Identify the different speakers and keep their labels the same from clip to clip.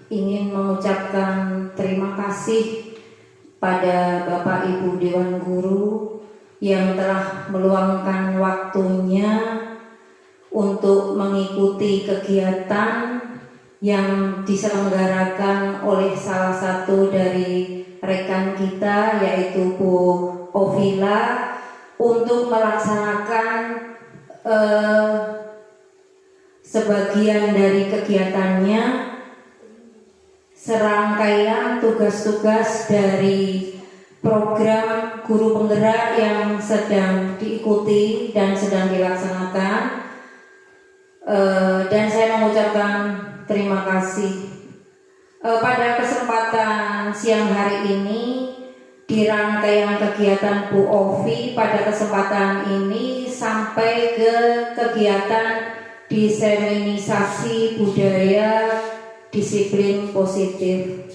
Speaker 1: ingin mengucapkan terima kasih pada Bapak Ibu Dewan Guru yang telah meluangkan waktunya untuk mengikuti kegiatan yang diselenggarakan oleh salah satu dari rekan kita, yaitu Bu Ovila, untuk melaksanakan sebagian dari kegiatannya, serangkaian tugas-tugas dari program guru penggerak yang sedang diikuti dan sedang dilaksanakan, dan saya mengucapkan terima kasih. Pada kesempatan siang hari ini, di rangkaian kegiatan Bu Ovi pada kesempatan ini sampai ke kegiatan diseminisasi budaya disiplin positif.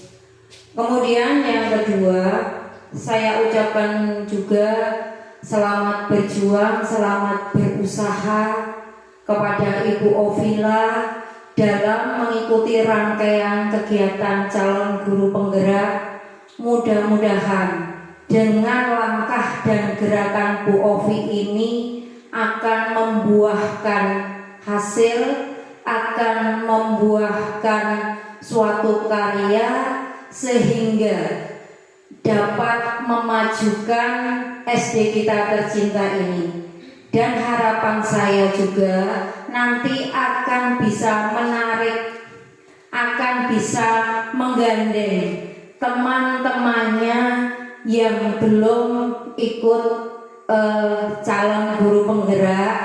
Speaker 1: Kemudian yang kedua, saya ucapkan juga selamat berjuang, selamat berusaha kepada Ibu Ovila dalam mengikuti rangkaian kegiatan calon guru penggerak. Mudah-mudahan dengan langkah dan gerakan Bu Ovi ini akan membuahkan hasil, akan membuahkan suatu karya sehingga dapat memajukan SD kita tercinta ini. Dan harapan saya juga nanti akan bisa menarik, akan bisa menggandeng teman-temannya yang belum ikut calon guru penggerak.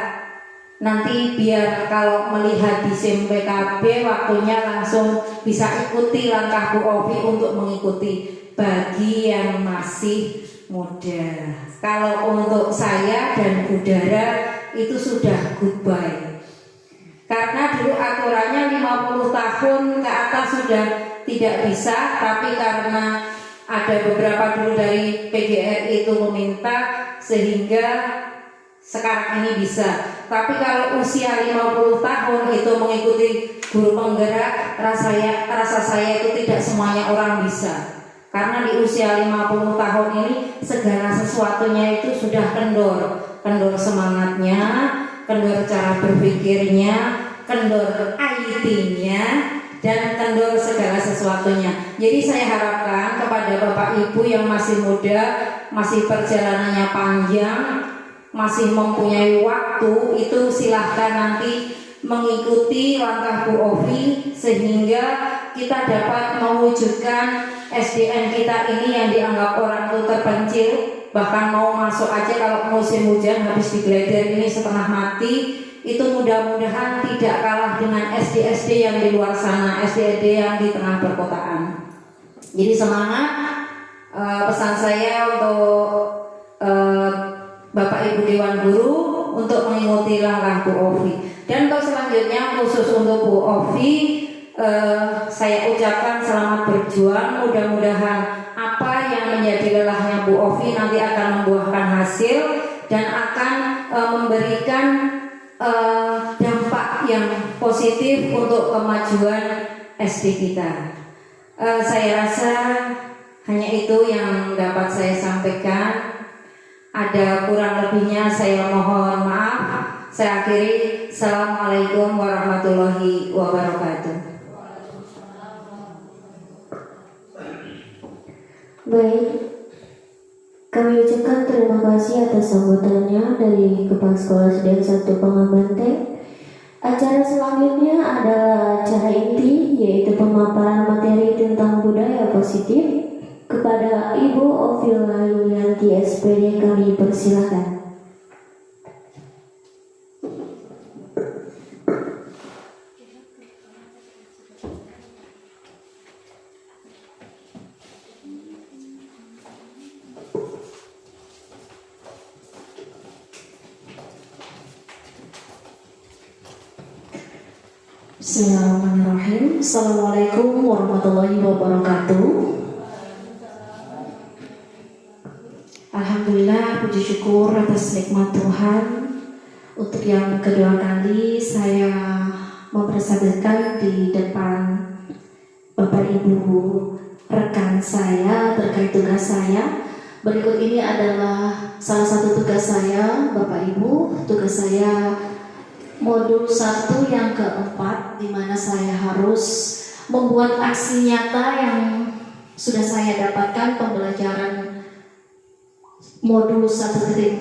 Speaker 1: Nanti biar kalau melihat di SIM PKB waktunya langsung bisa ikuti langkah Bu Ovi untuk mengikuti bagi yang masih muda. Kalau untuk saya dan Budara itu sudah goodbye. Karena dulu aturannya 50 tahun ke atas sudah tidak bisa, tapi karena ada beberapa dulu dari PGRI itu meminta sehingga sekarang ini bisa. Tapi kalau usia 50 tahun itu mengikuti guru penggerak, rasa saya itu tidak semuanya orang bisa. Karena di usia 50 tahun ini segala sesuatunya itu sudah kendor semangatnya, kendor cara berpikirnya, kendor IT-nya, dan kendor segala sesuatunya. Jadi saya harapkan kepada Bapak Ibu yang masih muda, masih perjalanannya panjang, masih mempunyai waktu, itu silahkan nanti mengikuti langkah Bu Ovi sehingga kita dapat mewujudkan SDN kita ini yang dianggap orang itu terpencil, bahkan mau masuk aja kalau musim hujan habis digeledah ini setengah mati. Itu mudah-mudahan tidak kalah dengan SD-SD yang di luar sana, SD-SD yang di tengah perkotaan. Jadi semangat, pesan saya untuk Bapak Ibu Dewan Guru untuk mengikuti langkah Bu Ovi. Dan untuk selanjutnya khusus untuk Bu Ovi, saya ucapkan selamat berjuang. Mudah-mudahan apa yang menjadi lelahnya Bu Ovi nanti akan membuahkan hasil dan akan memberikan dampak yang positif untuk kemajuan SD kita. Saya rasa hanya itu yang dapat saya sampaikan. Ada kurang lebihnya saya mohon maaf. Saya akhiri. Assalamualaikum warahmatullahi wabarakatuh.
Speaker 2: Baik, kami ucapkan terima kasih atas sambutannya dari Kepala Sekolah SDN 1 Pangabanteng. Acara selanjutnya adalah acara inti, yaitu pemaparan materi tentang budaya positif. Kepada Ibu Ovila Yulianti SPD kami persilakan.
Speaker 3: Bismillahirrahmanirrahim. Assalamualaikum warahmatullahi wabarakatuh. Alhamdulillah, puji syukur atas nikmat Tuhan. Untuk yang kedua kali saya mempresentasikan di depan Bapak Ibu rekan saya terkait tugas saya. Berikut ini adalah salah satu tugas saya, Bapak Ibu. Tugas saya modul 1 yang keempat, di mana saya harus membuat aksi nyata yang sudah saya dapatkan pembelajaran modul 1.4,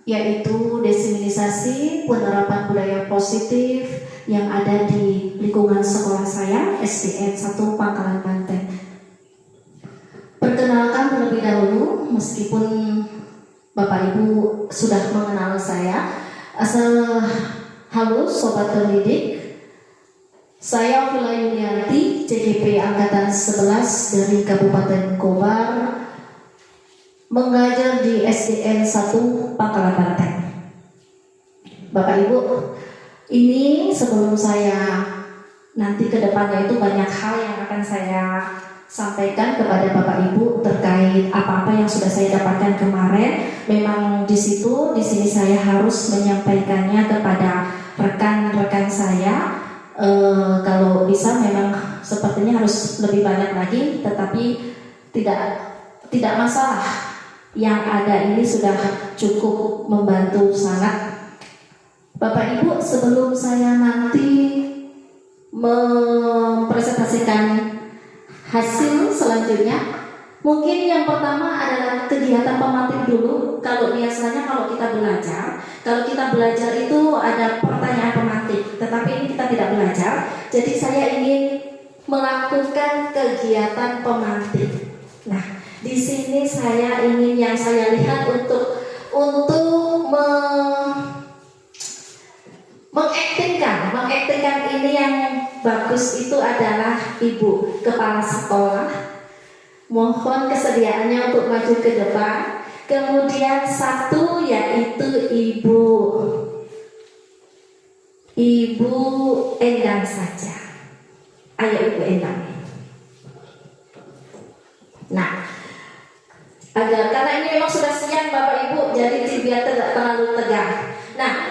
Speaker 3: yaitu diseminisasi penerapan budaya positif yang ada di lingkungan sekolah saya, SDN 1 Pangkalan Banteng. Perkenalkan terlebih dahulu, meskipun Bapak Ibu sudah mengenal saya, halo Sobat Terdidik, saya Vila Yulianti, CGP Angkatan 11 dari Kabupaten Kobar, mengajar di SDN 1 Pangkalan Banteng. Bapak Ibu, ini sebelum saya nanti ke depannya itu banyak hal yang akan saya sampaikan kepada Bapak Ibu terkait apa-apa yang sudah saya dapatkan kemarin. Memang di sini saya harus menyampaikannya kepada rekan-rekan saya. Kalau bisa memang sepertinya harus lebih banyak lagi, tetapi tidak masalah. Yang ada ini sudah cukup membantu sangat. Bapak Ibu, sebelum saya nanti mempresentasikan hasil selanjutnya, mungkin yang pertama adalah kegiatan pemantik dulu. Kalau biasanya kalau kita belajar itu ada pertanyaan pemantik, tetapi ini kita tidak belajar. Jadi saya ingin melakukan kegiatan pemantik. Nah, di sini saya ingin yang saya lihat untuk mengaktingkan ini yang bagus itu adalah Ibu Kepala Sekolah. Mohon kesediaannya untuk maju ke depan. Kemudian satu yaitu Ibu Endang saja. Ayo Ibu Endang. Nah, karena ini memang sudah siang Bapak Ibu, jadi biar tidak terlalu tegang. Nah,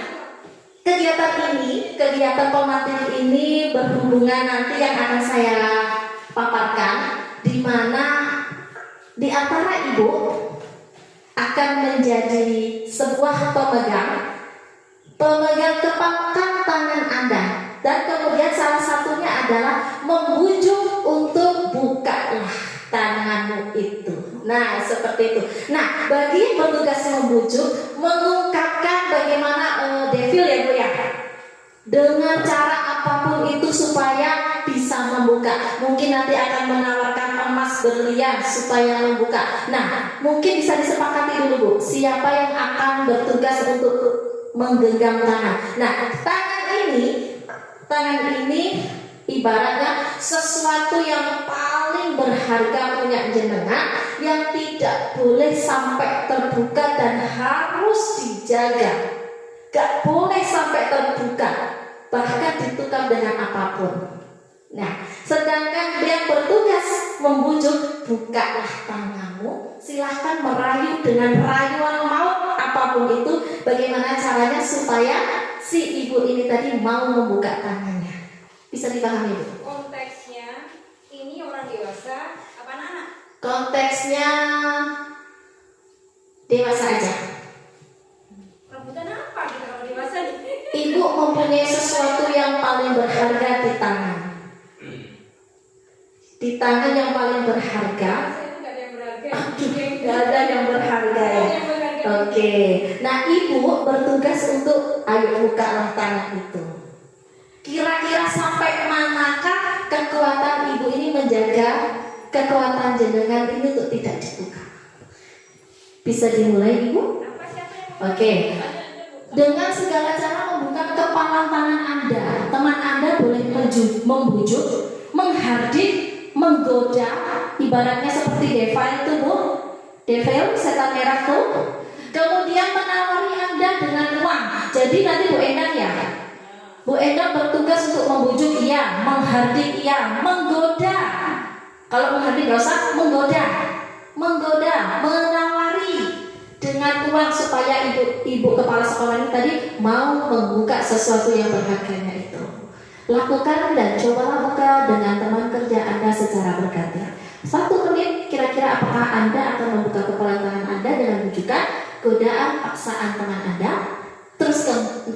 Speaker 3: kegiatan pemantik ini berhubungan nanti yang akan saya paparkan, di mana di antara Ibu akan menjadi sebuah pemegang tepangkan tangan Anda, dan kemudian salah satunya adalah membujuk untuk bukalah tanganmu itu. Nah, seperti itu. Nah, bagi yang bertugas membujuk, mengungkapkan bagaimana devil ya Bu ya, dengan cara apapun itu supaya bisa membuka. Mungkin nanti akan menawarkan emas berlian supaya membuka. Nah, mungkin bisa disepakati dulu Bu, siapa yang akan bertugas untuk menggenggam tangan. Nah, tangan ini ibaratnya sesuatu yang paling berharga punya jenengan, yang tidak boleh sampai terbuka dan harus dijaga. Gak boleh sampai terbuka, bahkan ditukar dengan apapun. Nah, sedangkan yang bertugas membujuk, bukalah tanganmu, silahkan merayu dengan rayuan maut apapun itu. Bagaimana caranya supaya si ibu ini tadi mau membuka tangannya? Bisa dipahami Bu?
Speaker 1: Konteksnya ini orang dewasa apa anak-anak?
Speaker 3: Konteksnya dewasa aja.
Speaker 1: Rebutan apa kita kalau dewasa nih?
Speaker 3: Ibu mempunyai sesuatu yang paling berharga di tangan. Di tangan yang paling berharga.
Speaker 1: Saya nggak ada yang berharga.
Speaker 3: Gak ada yang berharga ya. Oke. Nah, Ibu bertugas untuk ayo bukalah tangan itu. Kira-kira sampai manakah kekuatan Ibu ini menjaga kekuatan jenengan ini untuk tidak dibuka? Bisa dimulai Ibu? Oke. Dengan segala cara membuka kepalan tangan Anda. Teman Anda boleh membujuk, menghardik, menggoda, ibaratnya seperti devil itu Bu. Devil, setan merah tuh. Kemudian menawari Anda dengan uang. Jadi nanti Bu Endang ya, Bu Endang bertugas untuk membujuk iya, menghardik iya, menggoda. Kalau menghardik gak usah, menggoda, menawari dengan uang supaya ibu kepala sekolah ini tadi mau membuka sesuatu yang berharganya itu. Lakukan dan cobalah buka dengan teman kerja secara bergantian. 1 menit, kira-kira apakah Anda akan membuka kepala tangan Anda dengan rujukan godaan paksaan teman Anda? Terus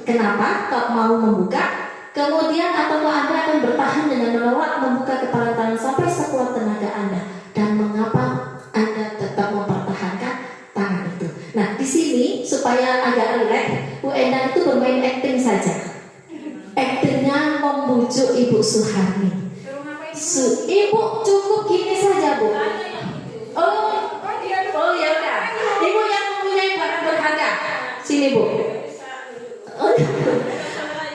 Speaker 3: kenapa kau mau membuka? Kemudian ataukah Anda akan bertahan dengan menolak membuka kepala tangan sampai sekuat tenaga Anda? Dan mengapa Anda tetap mempertahankan tangan itu? Nah, di sini supaya agak rileks, Bu Endang itu bermain acting saja. Actingnya membujuk Ibu Suharni. Ibu cukup gini saja, Bu. Oh ya udah. Ibu yang mempunyai barang berharga. Sini, Bu.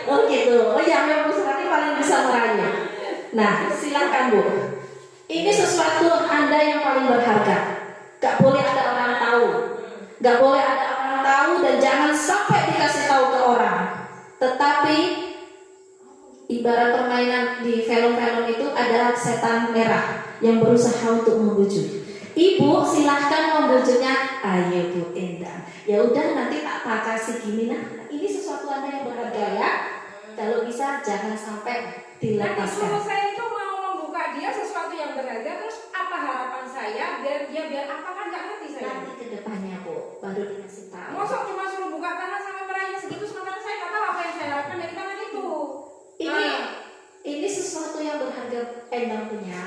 Speaker 3: Oh gitu. Oh ya, Bu Suharni paling bisa merayu. Nah, silakan, Bu. Ini sesuatu Anda yang paling berharga. Gak boleh ada orang tahu. Gak boleh ada orang tahu dan jangan sampai dikasih tahu ke orang. Tetapi ibarat permainan di film-film itu ada setan merah yang berusaha untuk membujuk. Ibu silahkan membujuknya. Ayo Bu Endang. Ya udah, nanti tak kasih gini. Nah, ini sesuatu Anda yang berharga ya. Kalau bisa jangan sampai dilepaskan.
Speaker 4: Nah, saya itu mau membuka dia sesuatu yang berharga. Terus apa harapan saya biar apa kan nggak ngerti saya.
Speaker 3: Nanti ke depannya Bu baru dikasih tahu.
Speaker 4: Masa cuma suruh buka tangan sampai meraih segitu, sementara saya nggak tahu apa yang saya harapkan dari tangan itu.
Speaker 3: Ini sesuatu yang berharga Endang punya.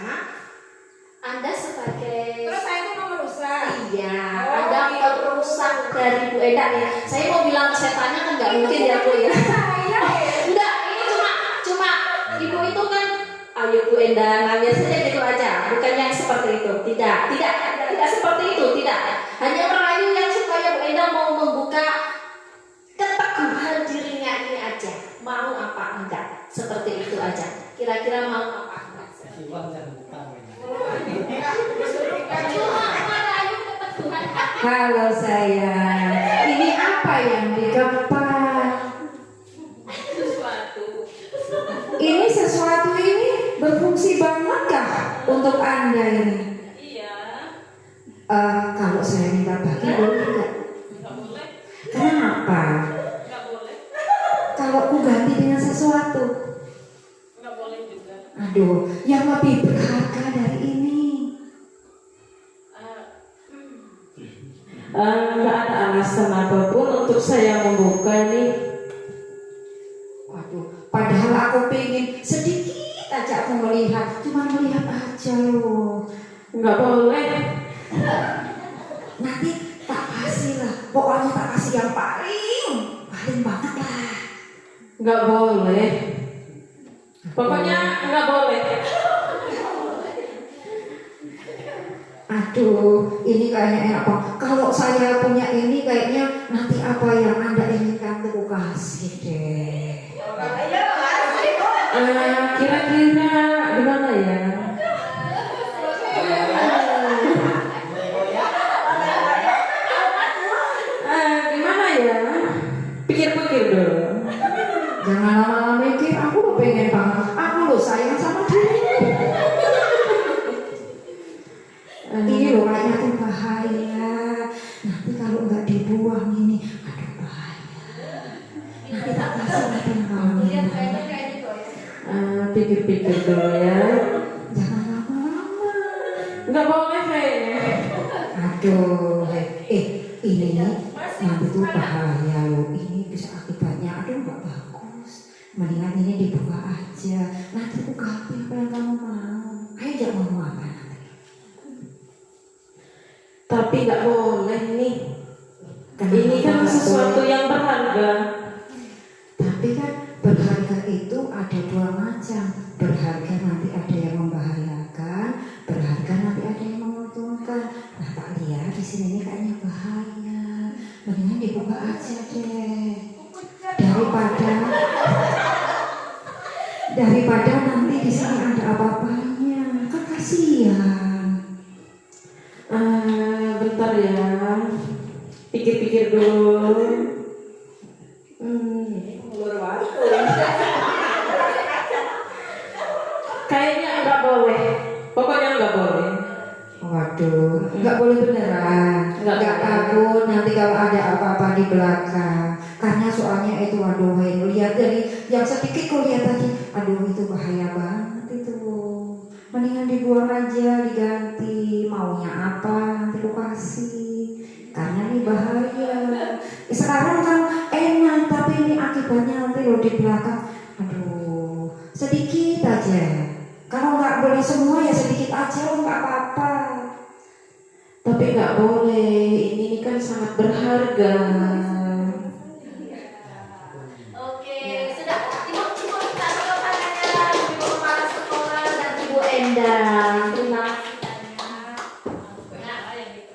Speaker 3: Anda sebagai
Speaker 4: Terus saya itu mau merusak.
Speaker 3: Iya,
Speaker 4: Oh,
Speaker 3: Anda
Speaker 4: gitu.
Speaker 3: perusak dari Bu Endang ya. Saya mau bilang setannya kan nggak mungkin ya Bu ya.
Speaker 4: Saya
Speaker 3: Enggak, ini cuma Ibu itu kan ayo Bu Endang, nah, biasanya gitu aja. Bukan yang seperti itu. Tidak seperti itu, tidak. Hanya merayu yang supaya Bu Endang mau membuka keteguhan dirinya ini aja. Mau apa enggak? Seperti itu aja. Kira-kira mau apa enggak? Cuma merayu keteguhan hati.
Speaker 1: Halo sayang, ini apa yang dikepak? Ini sesuatu ini berfungsi bangetkah untuk Anda ini?
Speaker 4: Iya.
Speaker 1: Kalau saya minta bagi boleh nggak?
Speaker 4: Nggak boleh.
Speaker 1: Kenapa?
Speaker 4: Nggak boleh.
Speaker 1: Kalau aku ganti dengan sesuatu,
Speaker 4: Nggak boleh juga.
Speaker 1: aduh, yang lebih berharga dari ini.
Speaker 5: Nggak ada alasan apapun untuk saya membuka ini.
Speaker 1: Waduh, padahal aku pengen sedikit aja aku melihat, cuma melihat aja loh.
Speaker 5: Nggak boleh.
Speaker 1: Nanti tak kasih lah, pokoknya tak kasih yang paling banget lah.
Speaker 5: Nggak boleh. Pokoknya nggak boleh.
Speaker 1: Aduh, ini kayaknya enak banget. Kalau saya punya ini kayaknya nanti apa yang Anda inginkan tuh kasih deh.
Speaker 5: Kira-kira gimana ya? Gimana ya? Pikir-pikir dulu.
Speaker 1: Jangan lama-lama mikir, aku lo pengen banget. Aku lo sayang sama dia. Ini loh kayaknya tuh bahaya. Nanti kalau nggak dibuang ini, aduh bahaya. Nanti tak kasih apa yang kamu.
Speaker 5: Pikir-pikir dulu ya.
Speaker 1: Jangan lama-lama.
Speaker 5: Nggak boleh kayaknya.
Speaker 1: Aduh, ini nih nanti tuh bahaya loh. Ini bisa akibatnya, aduh nggak bagus. Mendingan ini dibuka aja. Nanti aku ganti apa yang kamu mau. Ayo jangan mau apa nanti.
Speaker 5: Tapi nggak boleh nih.
Speaker 1: Kenapa
Speaker 5: Ini kan
Speaker 1: nggak
Speaker 5: sesuatu
Speaker 1: boleh?
Speaker 5: yang berharga.
Speaker 1: Tapi kan berharga itu ada dua macam. Berharga nanti ada yang membahayakan, berharga nanti ada yang menguntungkan. Nah tak lihat di sini ini kayaknya bahaya. Mendingan dibuka aja deh. Daripada nanti di sini ada apa-apanya. Kan kasihan.
Speaker 5: Bentar ya. Pikir-pikir dulu. Kayaknya nggak boleh. Pokoknya nggak boleh.
Speaker 1: Waduh, nggak boleh beneran.
Speaker 5: Nggak
Speaker 1: Nggak
Speaker 5: boleh.
Speaker 1: takut nanti kalau ada apa-apa di belakang. Karena soalnya itu aduh, lihat dari yang sedikit kau lihat tadi. Aduh itu bahaya banget itu. Mendingan dibuka dibuang aja, diganti, maunya apa nanti lu kasih, karena ini bahaya. Sekarang kan enak, tapi ini akibatnya nanti lo di belakang, aduh, sedikit aja. Kalau nggak boleh semua ya sedikit aja, lo nggak apa-apa.
Speaker 5: Tapi nggak boleh, ini kan sangat berharga.
Speaker 3: Oke, sudah. Ibu minta tolong tangannya Ibu Kepala Sekolah dan Ibu Endang. Terima kasih.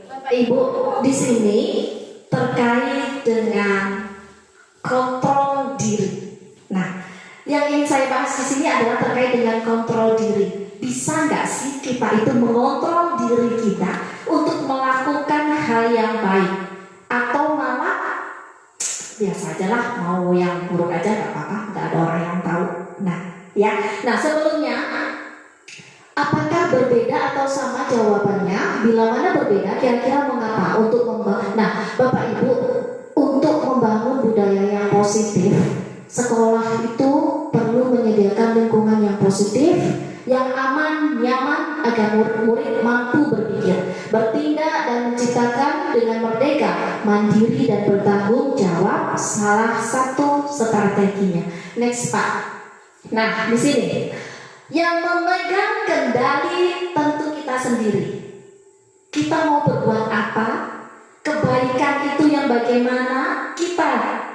Speaker 3: Bapak Ibu, di sini terkait dengan kontrol diri. Nah, yang ingin saya bahas di sini adalah terkait dengan kontrol diri. Bisa nggak sih kita itu mengontrol diri kita untuk melakukan hal yang baik, atau malah biasa aja lah, mau yang buruk aja nggak apa-apa, nggak ada orang yang tahu. Nah sebelumnya, apakah berbeda atau sama jawabannya? Bila mana berbeda, kira-kira mengapa? Untuk Nah, Bapak Ibu, untuk membangun budaya yang positif, sekolah itu perlu menyediakan lingkungan yang positif, yang aman, nyaman, agar murid-murid mampu berpikir, bertindak, dan menciptakan dengan merdeka, mandiri, dan bertanggung jawab. Salah satu strateginya. Next Pak. Nah, di sini yang memegang kendali tentu kita sendiri. Kita mau berbuat apa? Kebaikan itu yang bagaimana? Kita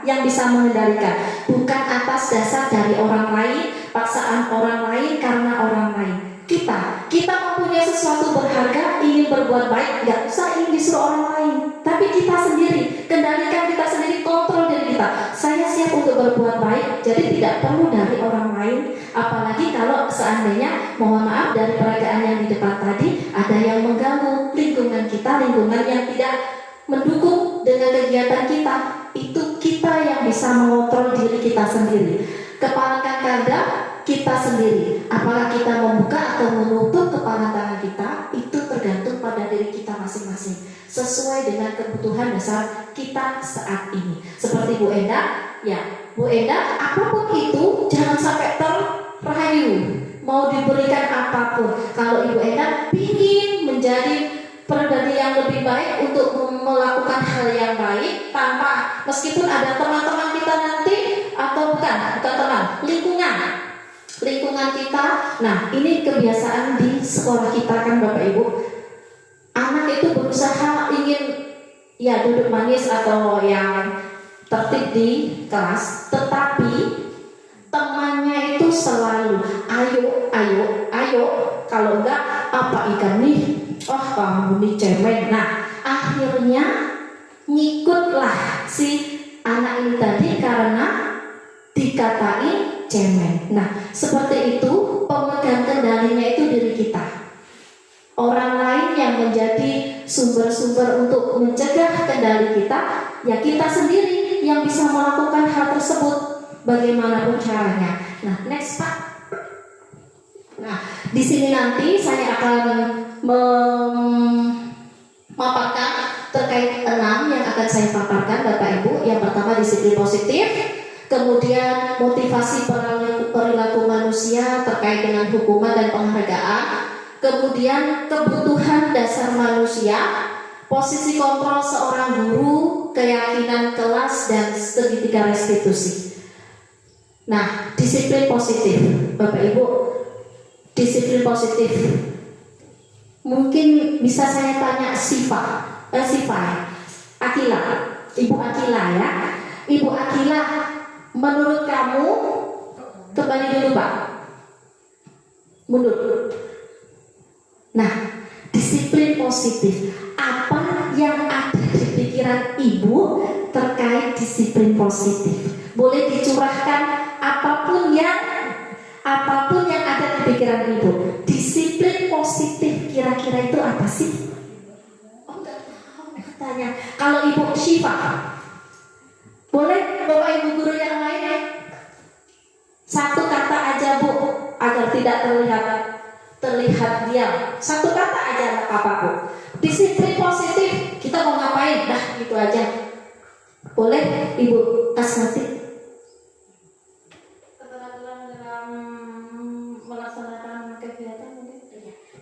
Speaker 3: yang bisa mengendalikan, bukan atas dasar dari orang lain, paksaan orang lain, karena orang lain. Kita mempunyai sesuatu berharga, ingin berbuat baik, nggak usah ingin disuruh orang lain, tapi kita sendiri, kendalikan kita sendiri, kontrol diri kita. Saya siap untuk berbuat baik, jadi tidak perlu dari orang lain. Apalagi kalau seandainya, mohon maaf, dari peragaan yang di depan tadi ada yang mengganggu lingkungan kita, lingkungan yang tidak mendukung dengan kegiatan kita. Itu kita yang bisa mengontrol diri kita sendiri. Kepala Kankarda kita sendiri. Apakah kita membuka atau menutup kepala tangan kita, itu tergantung pada diri kita masing-masing, sesuai dengan kebutuhan dasar kita saat ini. Seperti Bu Enda, ya Bu Enda, apapun itu jangan sampai terrayu, mau diberikan apapun. Kalau Ibu Enda ingin menjadi pribadi yang lebih baik untuk melakukan hal yang baik, tanpa meskipun ada teman-teman kita nanti, atau bukan teman, lingkungan kita. Nah, ini kebiasaan di sekolah kita kan Bapak Ibu. Anak itu berusaha ingin ya duduk manis atau yang tertib di kelas, tetapi temannya itu selalu ayo, kalau enggak apa ikan nih, oh kamu nih cemen. Nah, akhirnya ngikutlah si anak ini tadi karena dikatain cemen. Nah, seperti itu, pemegang kendalinya itu diri kita. Orang lain yang menjadi sumber-sumber untuk mencegah kendali kita, ya kita sendiri yang bisa melakukan hal tersebut bagaimanapun caranya. Nah, next Pak. Nah, di sini nanti saya akan memaparkan terkait 6 yang akan saya paparkan Bapak Ibu. Yang pertama disiplin positif, kemudian motivasi perilaku manusia terkait dengan hukuman dan penghargaan, kemudian kebutuhan dasar manusia, posisi kontrol seorang guru, keyakinan kelas, dan segitiga restitusi. Nah, disiplin positif Bapak Ibu, disiplin positif mungkin bisa saya tanya Akila, Ibu Akila ya. Ibu Akila, menurut kamu, kembali dulu Pak, mundur. Nah, disiplin positif, apa yang ada di pikiran Ibu terkait disiplin positif? Boleh dicurahkan apapun yang ada di pikiran Ibu. Disiplin positif kira-kira itu apa sih? Oh, enggak tahu katanya. Kalau Ibu Syifa, boleh Bapak Ibu guru yang lain? Satu kata aja Bu, agar tidak terlihat diam. Satu kata aja apa Bu? Disiplin positif, kita mau ngapain? Dah gitu aja. Boleh Ibu Kasnati?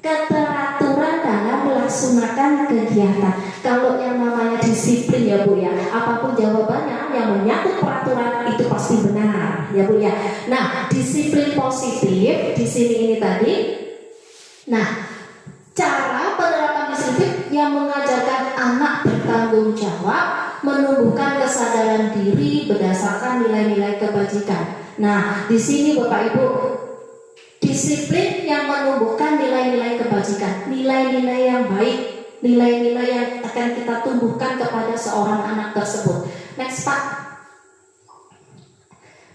Speaker 3: keteraturan dalam melaksanakan kegiatan. Kalau yang namanya disiplin ya Bu ya, apapun jawabannya yang menyangkut peraturan itu pasti benar ya Bu ya. Nah, disiplin positif di sini ini tadi. Nah, cara penerapan disiplin yang mengajarkan anak bertanggung jawab, menumbuhkan kesadaran diri berdasarkan nilai-nilai kebajikan. Nah, di sini Bapak Ibu, disiplin yang menumbuhkan nilai-nilai kebajikan, nilai-nilai yang baik, nilai-nilai yang akan kita tumbuhkan kepada seorang anak tersebut. Next Pak.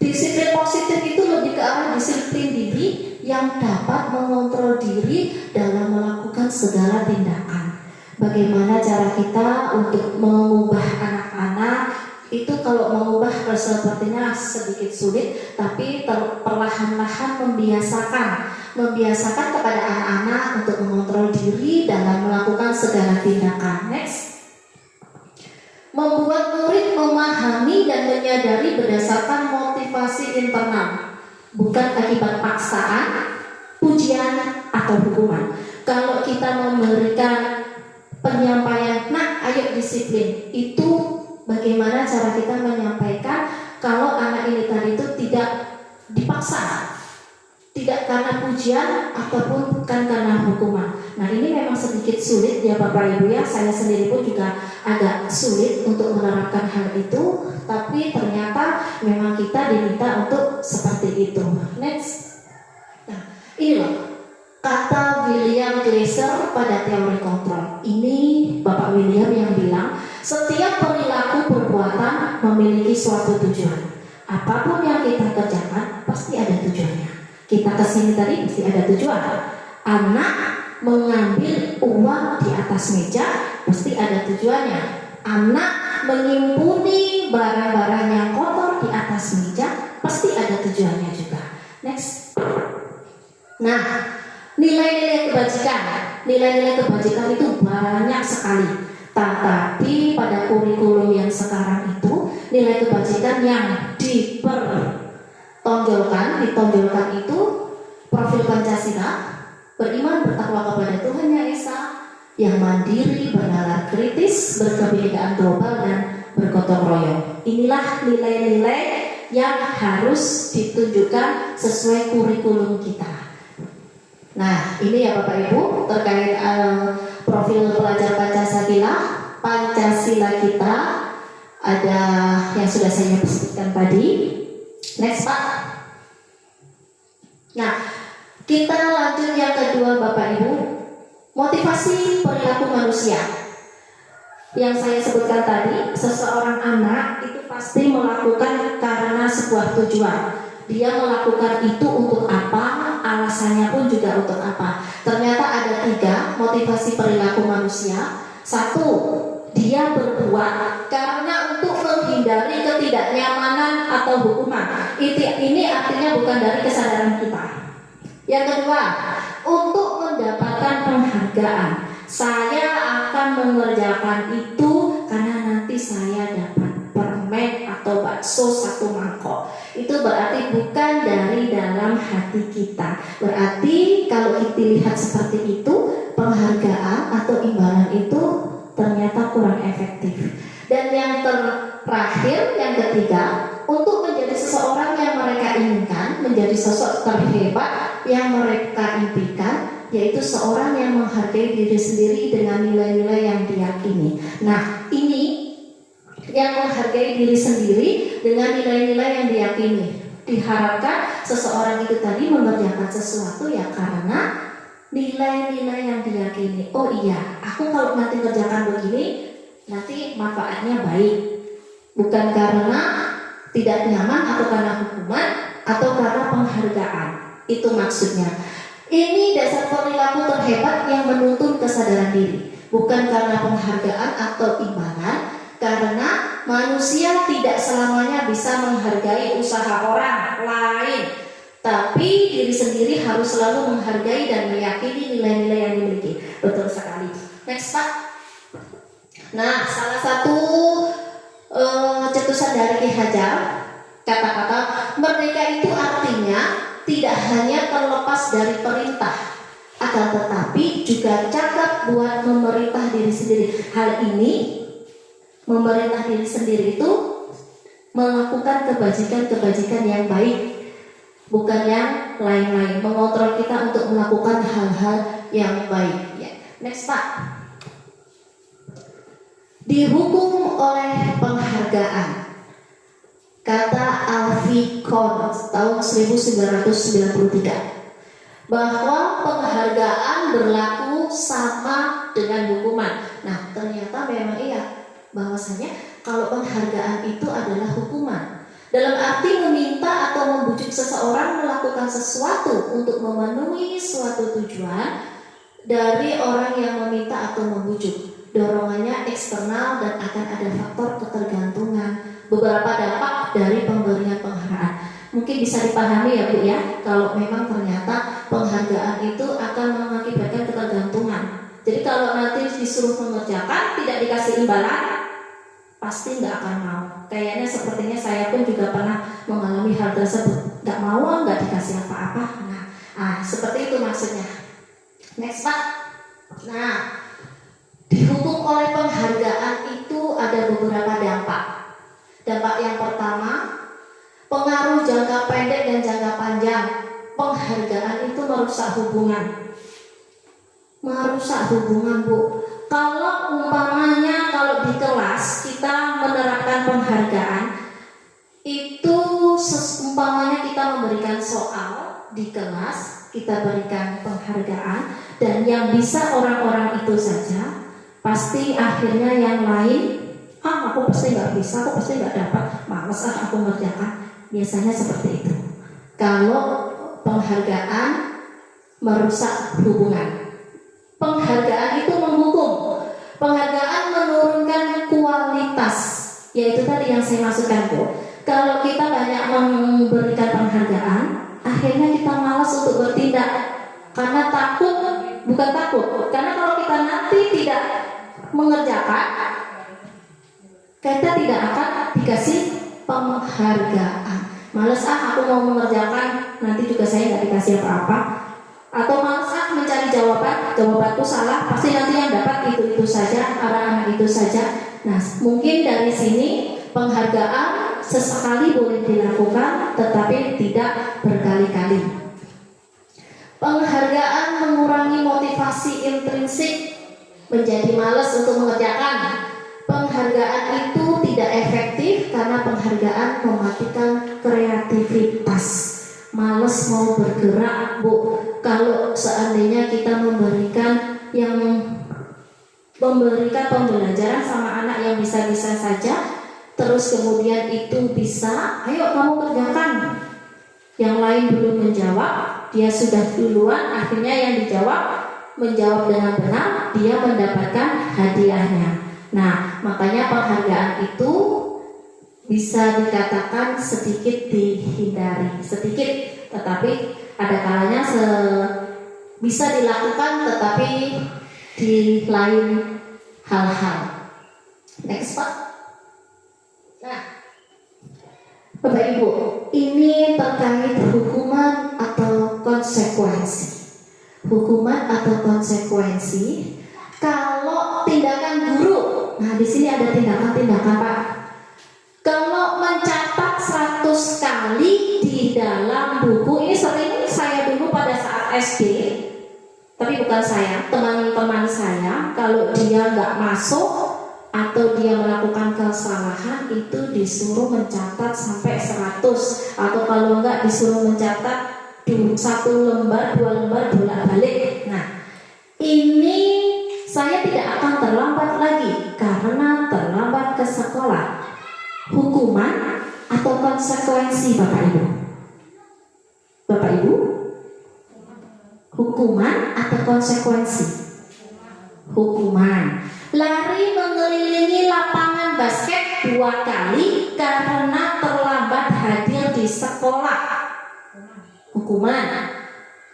Speaker 3: Disiplin positif itu lebih ke arah disiplin diri yang dapat mengontrol diri dalam melakukan segala tindakan. Bagaimana cara kita untuk mengubah anak-anak itu, kalau mengubah sepertinya sedikit sulit, tapi perlahan-lahan membiasakan kepada anak-anak untuk mengontrol diri dalam melakukan segala tindakan. Next. Membuat murid memahami dan menyadari berdasarkan motivasi internal, bukan akibat paksaan, pujian, atau hukuman. Kalau kita memberikan penyampaian, nah ayo disiplin, itu bagaimana cara kita menyampaikan kalau anak ini tadi itu tidak dipaksa, tidak karena pujian ataupun bukan karena hukuman. Nah, ini memang sedikit sulit ya Bapak Ibu ya. Saya sendiri pun juga agak sulit untuk menerapkan hal itu, tapi ternyata memang kita diminta untuk seperti itu. Next. Nah, ini loh kata William Glasser pada teori kontrol. Ini Bapak William yang bilang, setiap perilaku perbuatan memiliki suatu tujuan. Apapun yang kita kerjakan pasti ada tujuannya. Kita kesini tadi pasti ada tujuan. Anak mengambil uang di atas meja pasti ada tujuannya. Anak mengimpuni barang-barang yang kotor di atas meja pasti ada tujuannya juga. Next. Nah, nilai-nilai kebajikan itu banyak sekali. Tetapi pada kurikulum yang sekarang itu, nilai kebajikan yang ditonjolkan itu profil Pancasila, beriman bertakwa kepada Tuhan Yang Esa, yang mandiri, bernalar kritis, berkebinekaan global, dan bergotong royong. Inilah nilai-nilai yang harus ditunjukkan sesuai kurikulum kita. Nah, ini ya Bapak Ibu terkait profil pelajar Pancasila kita, ada yang sudah saya sebutkan tadi. Next Pak. Nah, kita lanjut yang kedua Bapak Ibu, motivasi perilaku manusia. Yang saya sebutkan tadi, seseorang anak itu pasti melakukan karena sebuah tujuan. Dia melakukan itu untuk apa, alasannya pun juga untuk apa. Ternyata ada 3 motivasi perilaku manusia. 1, dia berbuat karena untuk menghindari ketidaknyamanan atau hukuman. Ini artinya bukan dari kesadaran kita. Yang kedua, untuk mendapatkan penghargaan. Saya akan mengerjakan itu karena nanti saya dapat permen atau bakso 1 mangkok. Itu berarti bukan dari dalam hati kita. Berarti kalau kita lihat seperti itu, penghargaan atau imbalan itu ternyata kurang efektif. Dan yang terakhir, yang ketiga, untuk menjadi seseorang yang mereka inginkan, menjadi sosok terhebat yang mereka impikan, yaitu seorang yang menghargai diri sendiri dengan nilai-nilai yang diyakini. Nah, ini yang menghargai diri sendiri dengan nilai-nilai yang diyakini. Diharapkan seseorang itu tadi mengerjakan sesuatu ya karena nilai-nilai yang diyakini. Oh iya, aku kalau nanti kerjakan begini, nanti manfaatnya baik. Bukan karena tidak nyaman atau karena hukuman atau karena penghargaan. Itu maksudnya. Ini dasar perilaku terhebat yang menuntun kesadaran diri. Bukan karena penghargaan atau imbalan, karena manusia tidak selamanya bisa menghargai usaha orang lain, tapi diri sendiri harus selalu menghargai dan meyakini nilai-nilai yang dimiliki. Betul sekali. Next Pak. Nah, salah satu cetusan dari Ki Hajar, kata-kata merdeka itu artinya tidak hanya terlepas dari perintah akan tetapi juga cakap buat memerintah diri sendiri. Hal ini memerintah diri sendiri itu melakukan kebajikan-kebajikan yang baik, bukan yang lain-lain. Mengontrol kita untuk melakukan hal-hal yang baik. Ya. Next Pak. Dihukum oleh penghargaan. Kata Alfie Kohn tahun 1993 bahwa penghargaan berlaku sama dengan hukuman. Nah, ternyata memang iya bahwasanya kalau penghargaan itu adalah hukuman. Dalam arti meminta atau membujuk seseorang melakukan sesuatu untuk memenuhi suatu tujuan dari orang yang meminta atau membujuk. Dorongannya eksternal dan akan ada faktor ketergantungan. Beberapa dampak dari pemberian penghargaan. Mungkin bisa dipahami ya Bu ya, kalau memang ternyata penghargaan itu akan mengakibatkan ketergantungan. Jadi kalau nanti disuruh mengerjakan tidak dikasih imbalan, pasti nggak akan mau. Kayaknya sepertinya saya pun juga pernah mengalami hal tersebut. Nggak mau, nggak dikasih apa-apa. Nah, seperti itu maksudnya. Next Pak. Nah, dihukum oleh penghargaan itu ada beberapa dampak. Dampak yang pertama, pengaruh jangka pendek dan jangka panjang. Penghargaan itu merusak hubungan. Merusak hubungan Bu. Kalau umpamanya kalau di kelas kita menerapkan penghargaan, itu umpamanya kita memberikan soal di kelas, kita berikan penghargaan, dan yang bisa orang-orang itu saja, pasti akhirnya yang lain, aku pasti nggak bisa, aku pasti nggak dapat, males aku mengerjakan. Biasanya seperti itu. Kalau penghargaan merusak hubungan, penghargaan itu menghukum. Penghargaan menurunkan kualitas, yaitu tadi yang saya maksudkan Bu. Kalau kita banyak memberikan penghargaan, akhirnya kita malas untuk bertindak karena takut, bukan takut. Karena kalau kita nanti tidak mengerjakan, kita tidak akan dikasih penghargaan. Males aku mau mengerjakan, nanti juga saya nggak dikasih apa-apa. Atau males mencari jawabanku salah, pasti nanti yang dapat itu saja, anak-anak itu saja. Nah, mungkin dari sini penghargaan sesekali boleh dilakukan, tetapi tidak berkali-kali. Penghargaan mengurangi motivasi intrinsik, menjadi malas untuk mengerjakan. Penghargaan itu tidak efektif karena penghargaan mematikan kreativitas. Males mau bergerak Bu. Kalau seandainya kita memberikan pembelajaran sama anak yang bisa-bisa saja, terus kemudian itu bisa, ayo kamu kerjakan. Yang lain belum menjawab, dia sudah duluan, akhirnya yang menjawab dengan benar, dia mendapatkan hadiahnya. Nah, makanya penghargaan itu bisa dikatakan sedikit dihindari, sedikit, tetapi ada kalanya bisa dilakukan, tetapi di lain hal-hal. Next Pak. Nah, Bapak Ibu, ini terkait hukuman atau konsekuensi. Hukuman atau konsekuensi. Kalau tindakan guru, nah di sini ada tindakan-tindakan Pak. Kalau mencatat 100 kali di dalam buku, ini sering saya dulu pada saat SD, tapi bukan saya, teman-teman saya, kalau dia nggak masuk atau dia melakukan kesalahan itu disuruh mencatat sampai 100, atau kalau nggak disuruh mencatat 1 lembar, 2 lembar bolak-balik. Nah, ini saya tidak akan terlambat lagi karena terlambat ke sekolah. Hukuman atau konsekuensi Bapak Ibu? Bapak Ibu? Hukuman atau konsekuensi? Hukuman. Lari mengelilingi lapangan basket 2 kali karena terlambat hadir di sekolah. Hukuman.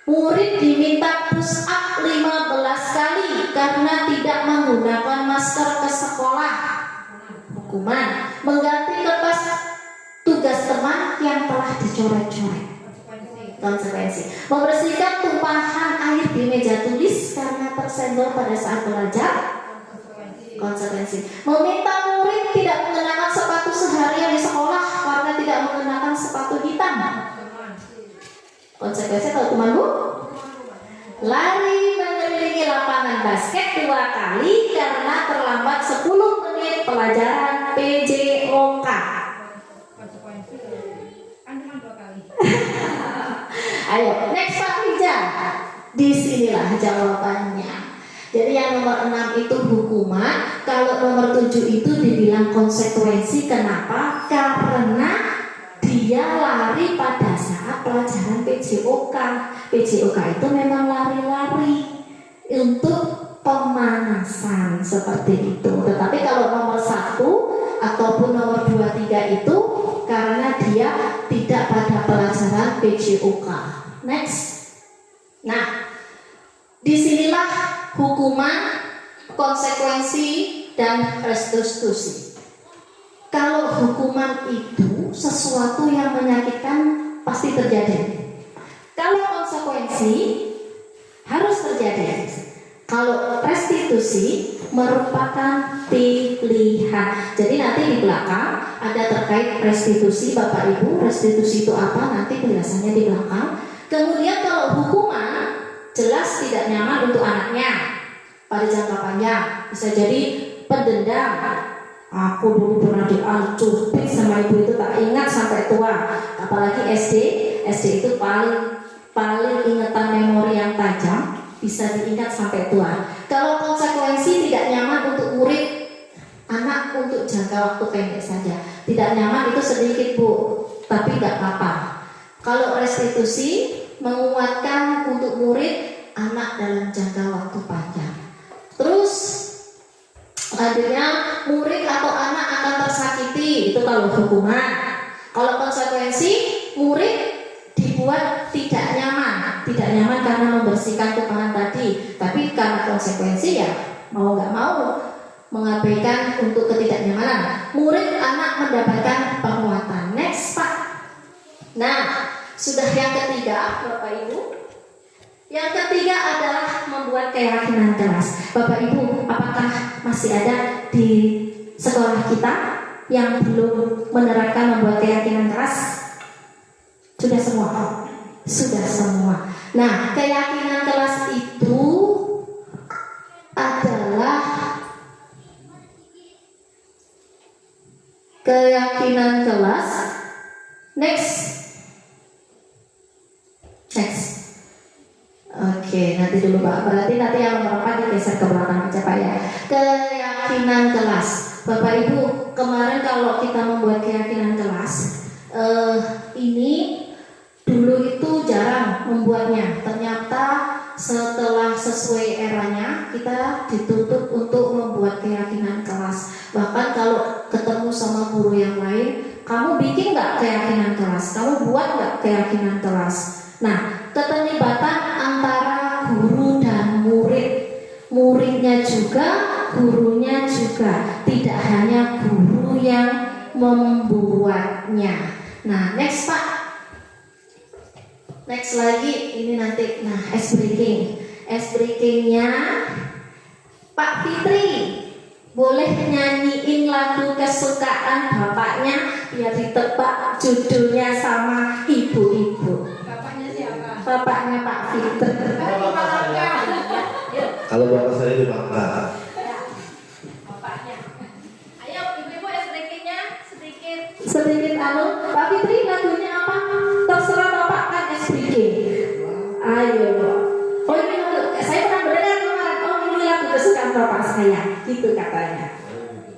Speaker 3: Murid diminta push up 15 kali karena tidak menggunakan masker ke sekolah. Hukuman. Mengganti kertas tugas teman yang telah dicoret-coret. Konsekuensi. Membersihkan tumpahan air di meja tugas sendok pada saat belajar? Konsekuensi. Meminta murid tidak mengenakan sepatu seharian di sekolah karena tidak mengenakan sepatu hitam. Konsekuensi atau hukuman, Bu? Lari mengelilingi lapangan basket 2 kali karena terlambat 10 menit pelajaran PJOK. Ayo, next Pak Rijal. Disinilah jawabannya. Jadi yang nomor 6 itu hukuman. Kalau nomor 7 itu dibilang konsekuensi. Kenapa? Karena dia lari pada saat pelajaran PJOK. PJOK itu memang lari-lari untuk pemanasan seperti itu. Tetapi kalau nomor 1 ataupun nomor 2, 3 itu karena dia tidak pada pelajaran PJOK. Next. Nah, disinilah hukuman, konsekuensi, dan restitusi. Kalau hukuman itu sesuatu yang menyakitkan pasti terjadi. Kalau konsekuensi harus terjadi. Kalau restitusi merupakan pilihan. Jadi nanti di belakang ada terkait restitusi, Bapak Ibu. Restitusi itu apa? Nanti penjelasannya di belakang. Kemudian kalau hukuman jelas tidak nyaman untuk anaknya pada jangka panjang. Bisa jadi pendendam. Aku dulu pernah diancurkan sama ibu itu tak ingat sampai tua. Apalagi SD. SD itu paling ingatan memori yang tajam, bisa diingat sampai tua. Kalau konsekuensi tidak nyaman untuk murid, anak untuk jangka waktu pendek saja. Tidak nyaman itu sedikit, Bu, tapi tidak apa-apa. Kalau restitusi menguatkan untuk murid, anak dalam jangka waktu panjang. Terus akhirnya murid atau anak akan tersakiti, itu kalau hukuman. Kalau konsekuensi, murid dibuat tidak nyaman karena membersihkan tukangan tadi. Tapi karena konsekuensi ya mau nggak mau mengabaikan untuk ketidaknyamanan. Murid anak mendapatkan penguatan. Next Pak. Nah, sudah yang ketiga Bapak Ibu. Yang ketiga adalah membuat keyakinan kelas. Bapak Ibu, apakah masih ada di sekolah kita yang belum menerapkan membuat keyakinan kelas? Sudah semua? Sudah semua. Nah, keyakinan kelas itu adalah keyakinan kelas. Next. Oke, nanti dulu Pak. Berarti nanti yang nomor 4 digeser ke belakang aja Pak ya. Keyakinan kelas. Bapak Ibu, kemarin kalau kita membuat keyakinan kelas, ini dulu itu jarang membuatnya. Ternyata setelah sesuai eranya kita dituntut untuk membuat keyakinan kelas. Bahkan kalau ketemu sama guru yang lain, kamu bikin nggak keyakinan kelas? Kamu buat nggak keyakinan kelas? Nah, keterlibatan antara guru dan murid, muridnya juga, gurunya juga, tidak hanya guru yang membuatnya. Nah, next Pak. Next lagi, ini nanti, nah ice breaking. Ice breakingnya Pak Fitri, boleh nyanyiin lagu kesukaan bapaknya biar ditebak judulnya sama ibu-ibu.
Speaker 4: Bapaknya siapa?
Speaker 3: Bapaknya Pak Fitri.
Speaker 6: Kalau bapak saya di Bangka.
Speaker 3: Bapaknya. Ayo ibu-ibu ice breakingnya sedikit anu. Pak Fitri lagunya apa? Terserah bapak kan ice breaking. Ayo. Oh ini lagu, saya pernah mendengar kemarin. Oh ini lagu kesukaan bapak saya, gitu katanya.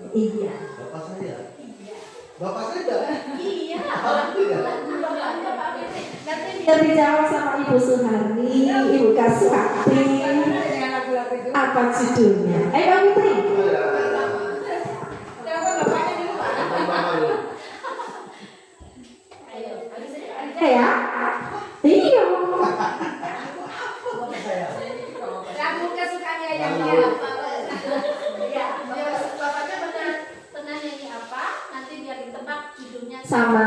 Speaker 3: Iya.
Speaker 6: Bapak saya.
Speaker 3: Iya.
Speaker 6: Bapak saya.
Speaker 3: Iya.
Speaker 6: Alhamdulillah.
Speaker 3: Bapaknya Pak Fitri. Nanti biar dijawab sama Ibu Suharni, Ibu Kaswati.
Speaker 4: Dengan lagu-lagu itu.
Speaker 3: Apa judulnya? Ayo Pak Fitri.
Speaker 4: Siapa bapaknya dulu Pak?
Speaker 3: Ayo, aja ya. Iya.
Speaker 4: Lagu kesukaannya yang
Speaker 3: Iya.
Speaker 4: dia.
Speaker 3: Iya. Bapaknya pernah nyanyi apa? Nanti biar ditebak judulnya sama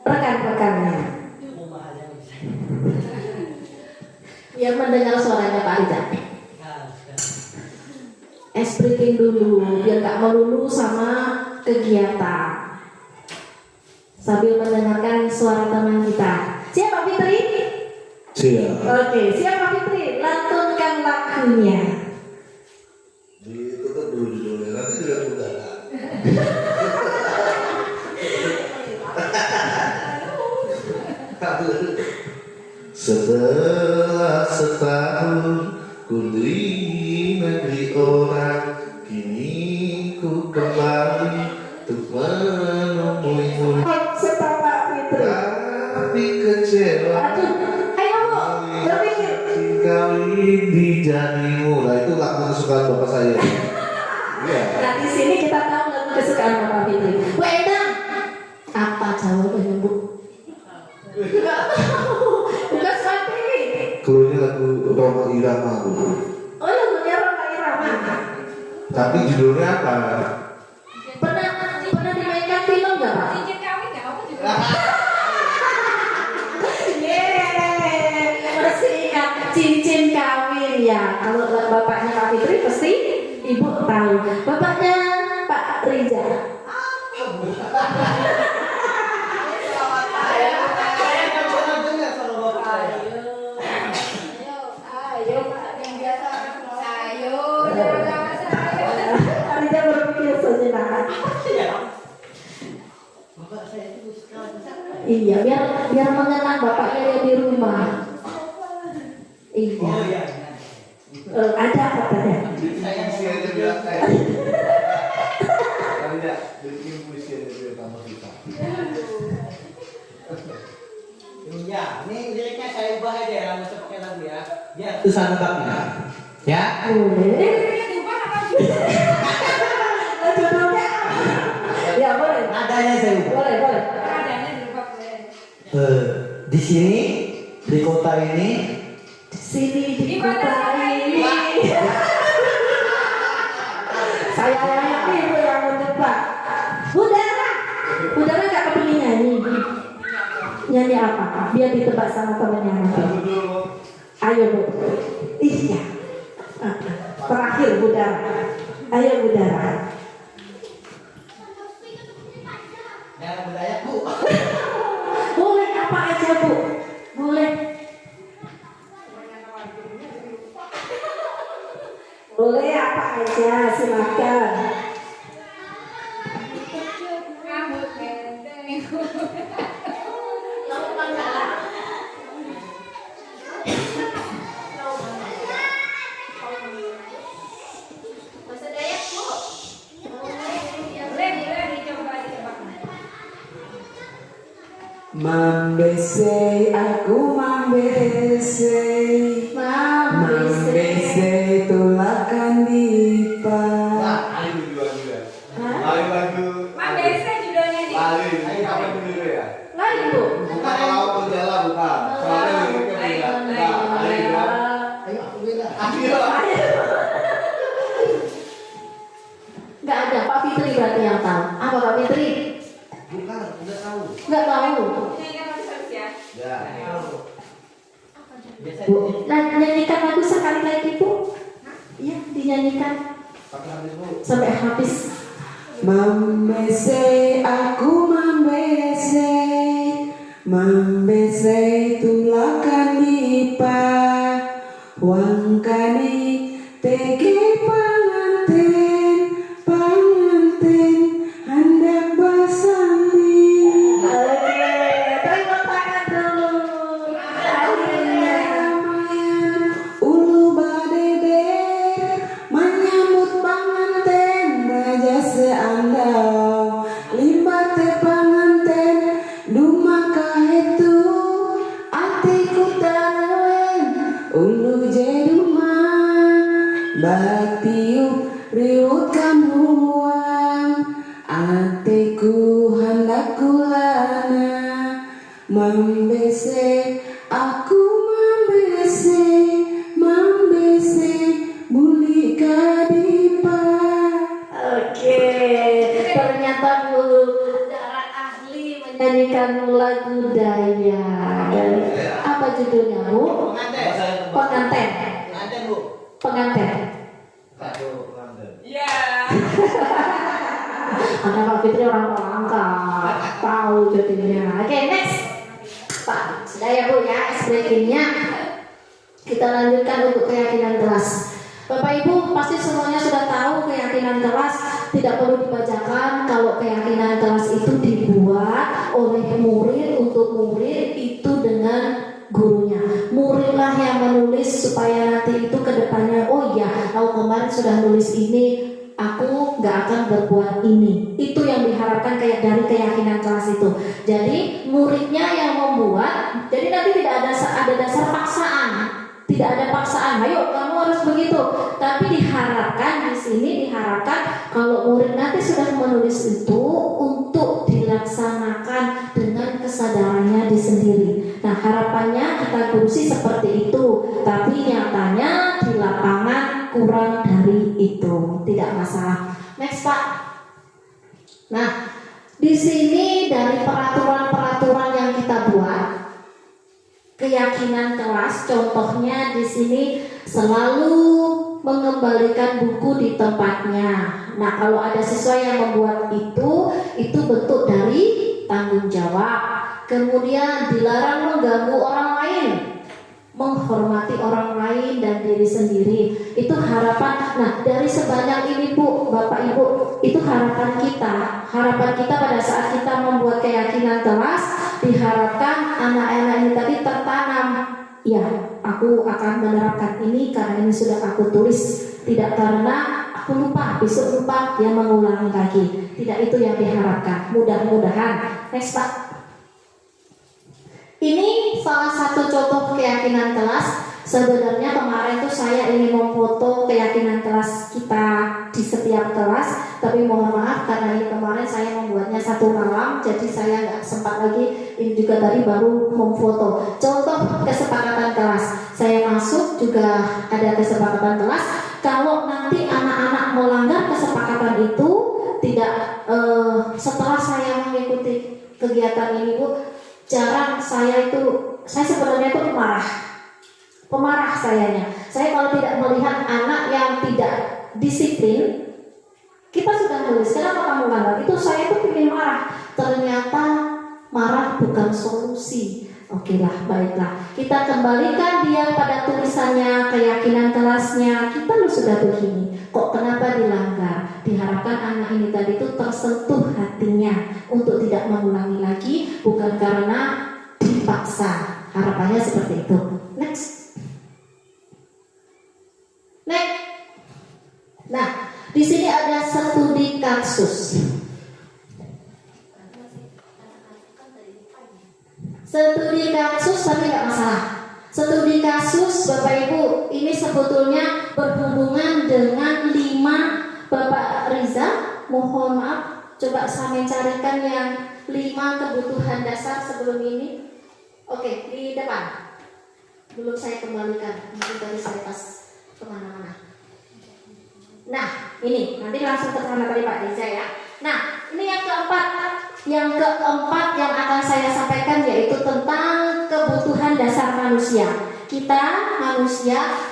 Speaker 3: rekan-rekannya. Biar mendengar suaranya Pak Rizal. ice breaking dulu biar gak melulu sama kegiatan. Sambil mendengarkan suara teman kita. Siap Pak Fitri?
Speaker 6: Siap.
Speaker 3: Oke, siap Pak Fitri. Lantunkan lagunya.
Speaker 6: Ditutup dulu judulnya, nanti juga udah. Setelah setahun ku di negeri orang, kini ku kembali untuk menemuimu.
Speaker 3: Stop Pak Fitri.
Speaker 6: Tapi kecewa
Speaker 3: Aduh, ayo Bu, berpikir.
Speaker 6: kali di janimu. Nah itu lagu kesukaan bapak saya. Iya.
Speaker 3: Nah di sini kita tahu lagu kesukaan Bapak Fitri. Bu Endang, apa jawabannya Bu? Bukan seperti.
Speaker 6: Keluarnya lagu Roma Irama.
Speaker 3: Oh lagunya Roma Irama.
Speaker 6: Tapi judulnya apa?
Speaker 3: Pernah dimainkan film nggak Pak?
Speaker 4: Cincin kawin nggak apa juga.
Speaker 3: Yeay, masih ingat cincin kawin ya. Kalau bapaknya Pak Fitri pasti ibu tahu. Bapaknya Pak Riza.
Speaker 4: Ayo, Pak, yang biasa. Ayo, jangan saya.
Speaker 3: Pak Riza berpikir sejenak. Iya, biar mengenang bapaknya yang di rumah. Iya. Ada katanya.
Speaker 6: Sayang sih aja bilang saya. Kali ya, bikin puisi aja biar kamu kita.
Speaker 7: Ya, ini liriknya saya ubah aja ya, nggak usah pakai lagu ya. Biar tulisan lengkapnya. Ya.
Speaker 3: Boleh.
Speaker 4: Ini diubah apa juga?
Speaker 3: Judulnya. Ya boleh.
Speaker 7: Nadanya saya ubah.
Speaker 3: Boleh.
Speaker 4: Adanya diubah boleh.
Speaker 7: Di sini, di kota ini,
Speaker 3: Di sini di
Speaker 4: Di mana
Speaker 3: kota
Speaker 4: saya
Speaker 3: ini. Saya yang ibu yang menebak. Budara nggak kepingin nyanyi. Nyanyi apa? Biar ditebak sama temennya nanti. Ayo Bu. Iya. Terakhir Budara. Ayo Budara.
Speaker 7: yang budaya Bu.
Speaker 3: Boleh apa aja Bu? Boleh. Boleh apa aja, silakan.
Speaker 4: Rambut gendeng. Boleh dicoba ditebak.
Speaker 8: Mambese aku mambese Mambese tulakan dipa
Speaker 6: Ayo juga. Ayo lagu.
Speaker 4: Mang Bese judulnya nih.
Speaker 6: Ayo apa dulu ya?
Speaker 3: Lain Bu.
Speaker 6: Bukan laut berjalan bukan. Soalnya liriknya beda. Nah, ayo ya.
Speaker 7: Ayo aku beda.
Speaker 6: Ayo.
Speaker 3: Nggak ada Pak Fitri berarti yang tahu. Apa Pak Fitri?
Speaker 7: Bukan, udah tahu.
Speaker 3: Nggak tahu.
Speaker 4: Ini kan habis ya.
Speaker 6: Ya.
Speaker 7: Biasa
Speaker 3: Bu, nyanyikan lagu sekali lagi Bu. Iya, dinyanyikan
Speaker 7: pakai habis Bu.
Speaker 3: sampai habis.
Speaker 8: Mambese aku mambese Mambese tulakan dipa Wangkani tege panganten hendak basami.
Speaker 3: Oke, terima tangan dulu.
Speaker 8: Ulu badede menyambut panganten raja seandau limbah teh panganten dumaka itu atiku tarewen ulu jeduma batiup riut kamuang atiku hendak kulana mambese aku mambese buli kadipa.
Speaker 3: Oke, ternyata Bu Dara ahli menyanyikan lagu Dayak. Apa judulnya Bu?
Speaker 7: Pengantin.
Speaker 3: Pengantin.
Speaker 7: Pengantin Bu.
Speaker 3: Pengantin.
Speaker 6: Satu pengantin.
Speaker 3: Fitri orang langka, tahu jadinya. Oke, next. Pak, sudah ya Bu ya, ice breaking-nya. Kita lanjutkan untuk keyakinan kelas. Bapak Ibu pasti semuanya sudah tahu keyakinan kelas tidak perlu dibacakan. Kalau keyakinan kelas itu dibuat oleh murid untuk murid itu dengan gurunya. Muridlah yang menulis supaya nanti itu kedepannya, oh iya, aku kemarin sudah nulis ini, aku nggak akan berbuat ini. Itu yang diharapkan kayak dari keyakinan kelas itu. Jadi muridnya yang membuat. Jadi nanti tidak ada dasar paksaan. Tidak ada paksaan, ayo kamu harus begitu. Tapi diharapkan di sini diharapkan kalau murid nanti sudah menulis itu untuk dilaksanakan dengan kesadarannya di sendiri. Nah harapannya kita kursi seperti itu. Tapi nyatanya di lapangan kurang dari itu. Tidak masalah. Next Pak. Nah di sini dari peraturan-peraturan yang kita buat. Keyakinan kelas, contohnya di sini selalu mengembalikan buku di tempatnya. Nah, kalau ada siswa yang membuat itu bentuk dari tanggung jawab. Kemudian dilarang mengganggu orang lain, menghormati orang lain dan diri sendiri. Itu harapan. Nah, dari sebanyak ini Bu, Bapak Ibu, itu harapan kita. Harapan kita pada saat kita membuat keyakinan kelas, diharapkan anak-anak ini tadi tertanam. Ya, aku akan menerapkan ini karena ini sudah aku tulis. Tidak karena aku lupa, besok lupa, dia mengulangi lagi. Tidak itu yang diharapkan. Mudah-mudahan. Next Pak. Ini salah satu contoh keyakinan kelas. Sebenarnya kemarin tuh saya ingin memfoto keyakinan kelas kita di setiap kelas, tapi mohon maaf karena ini kemarin saya membuatnya satu malam, jadi saya nggak sempat lagi. Ini juga tadi baru memfoto. Contoh kesepakatan kelas. Saya masuk juga ada kesepakatan kelas. Kalau nanti anak-anak melanggar kesepakatan itu, tidak setelah saya mengikuti kegiatan ini Bu, jarang saya sebenarnya itu pemarah sayanya. Saya kalau tidak melihat anak yang tidak disiplin, kita sudah nulis, kenapa kamu langgar? Itu saya tuh ingin marah. Ternyata marah bukan solusi. Oke lah, baiklah. Kita kembalikan dia pada tulisannya, keyakinan kelasnya. Kita lu sudah begini, kok kenapa dilanggar? Diharapkan anak ini tadi itu tersentuh hatinya untuk tidak mengulangi lagi, bukan karena dipaksa. Harapannya seperti itu. Next. Nah, di sini ada studi kasus. Studi kasus tapi nggak masalah. Studi kasus Bapak Ibu ini sebetulnya berhubungan dengan 5 Bapak Riza. Mohon maaf, coba saya carikan yang 5 kebutuhan dasar sebelum ini. Oke, di depan. Belum saya kembalikan, mungkin tadi saya pas kemana-mana. Nah, ini nanti langsung ke sana tadi Pak Riza ya. Nah, ini yang keempat. Yang keempat yang akan saya sampaikan yaitu tentang kebutuhan dasar manusia. Kita manusia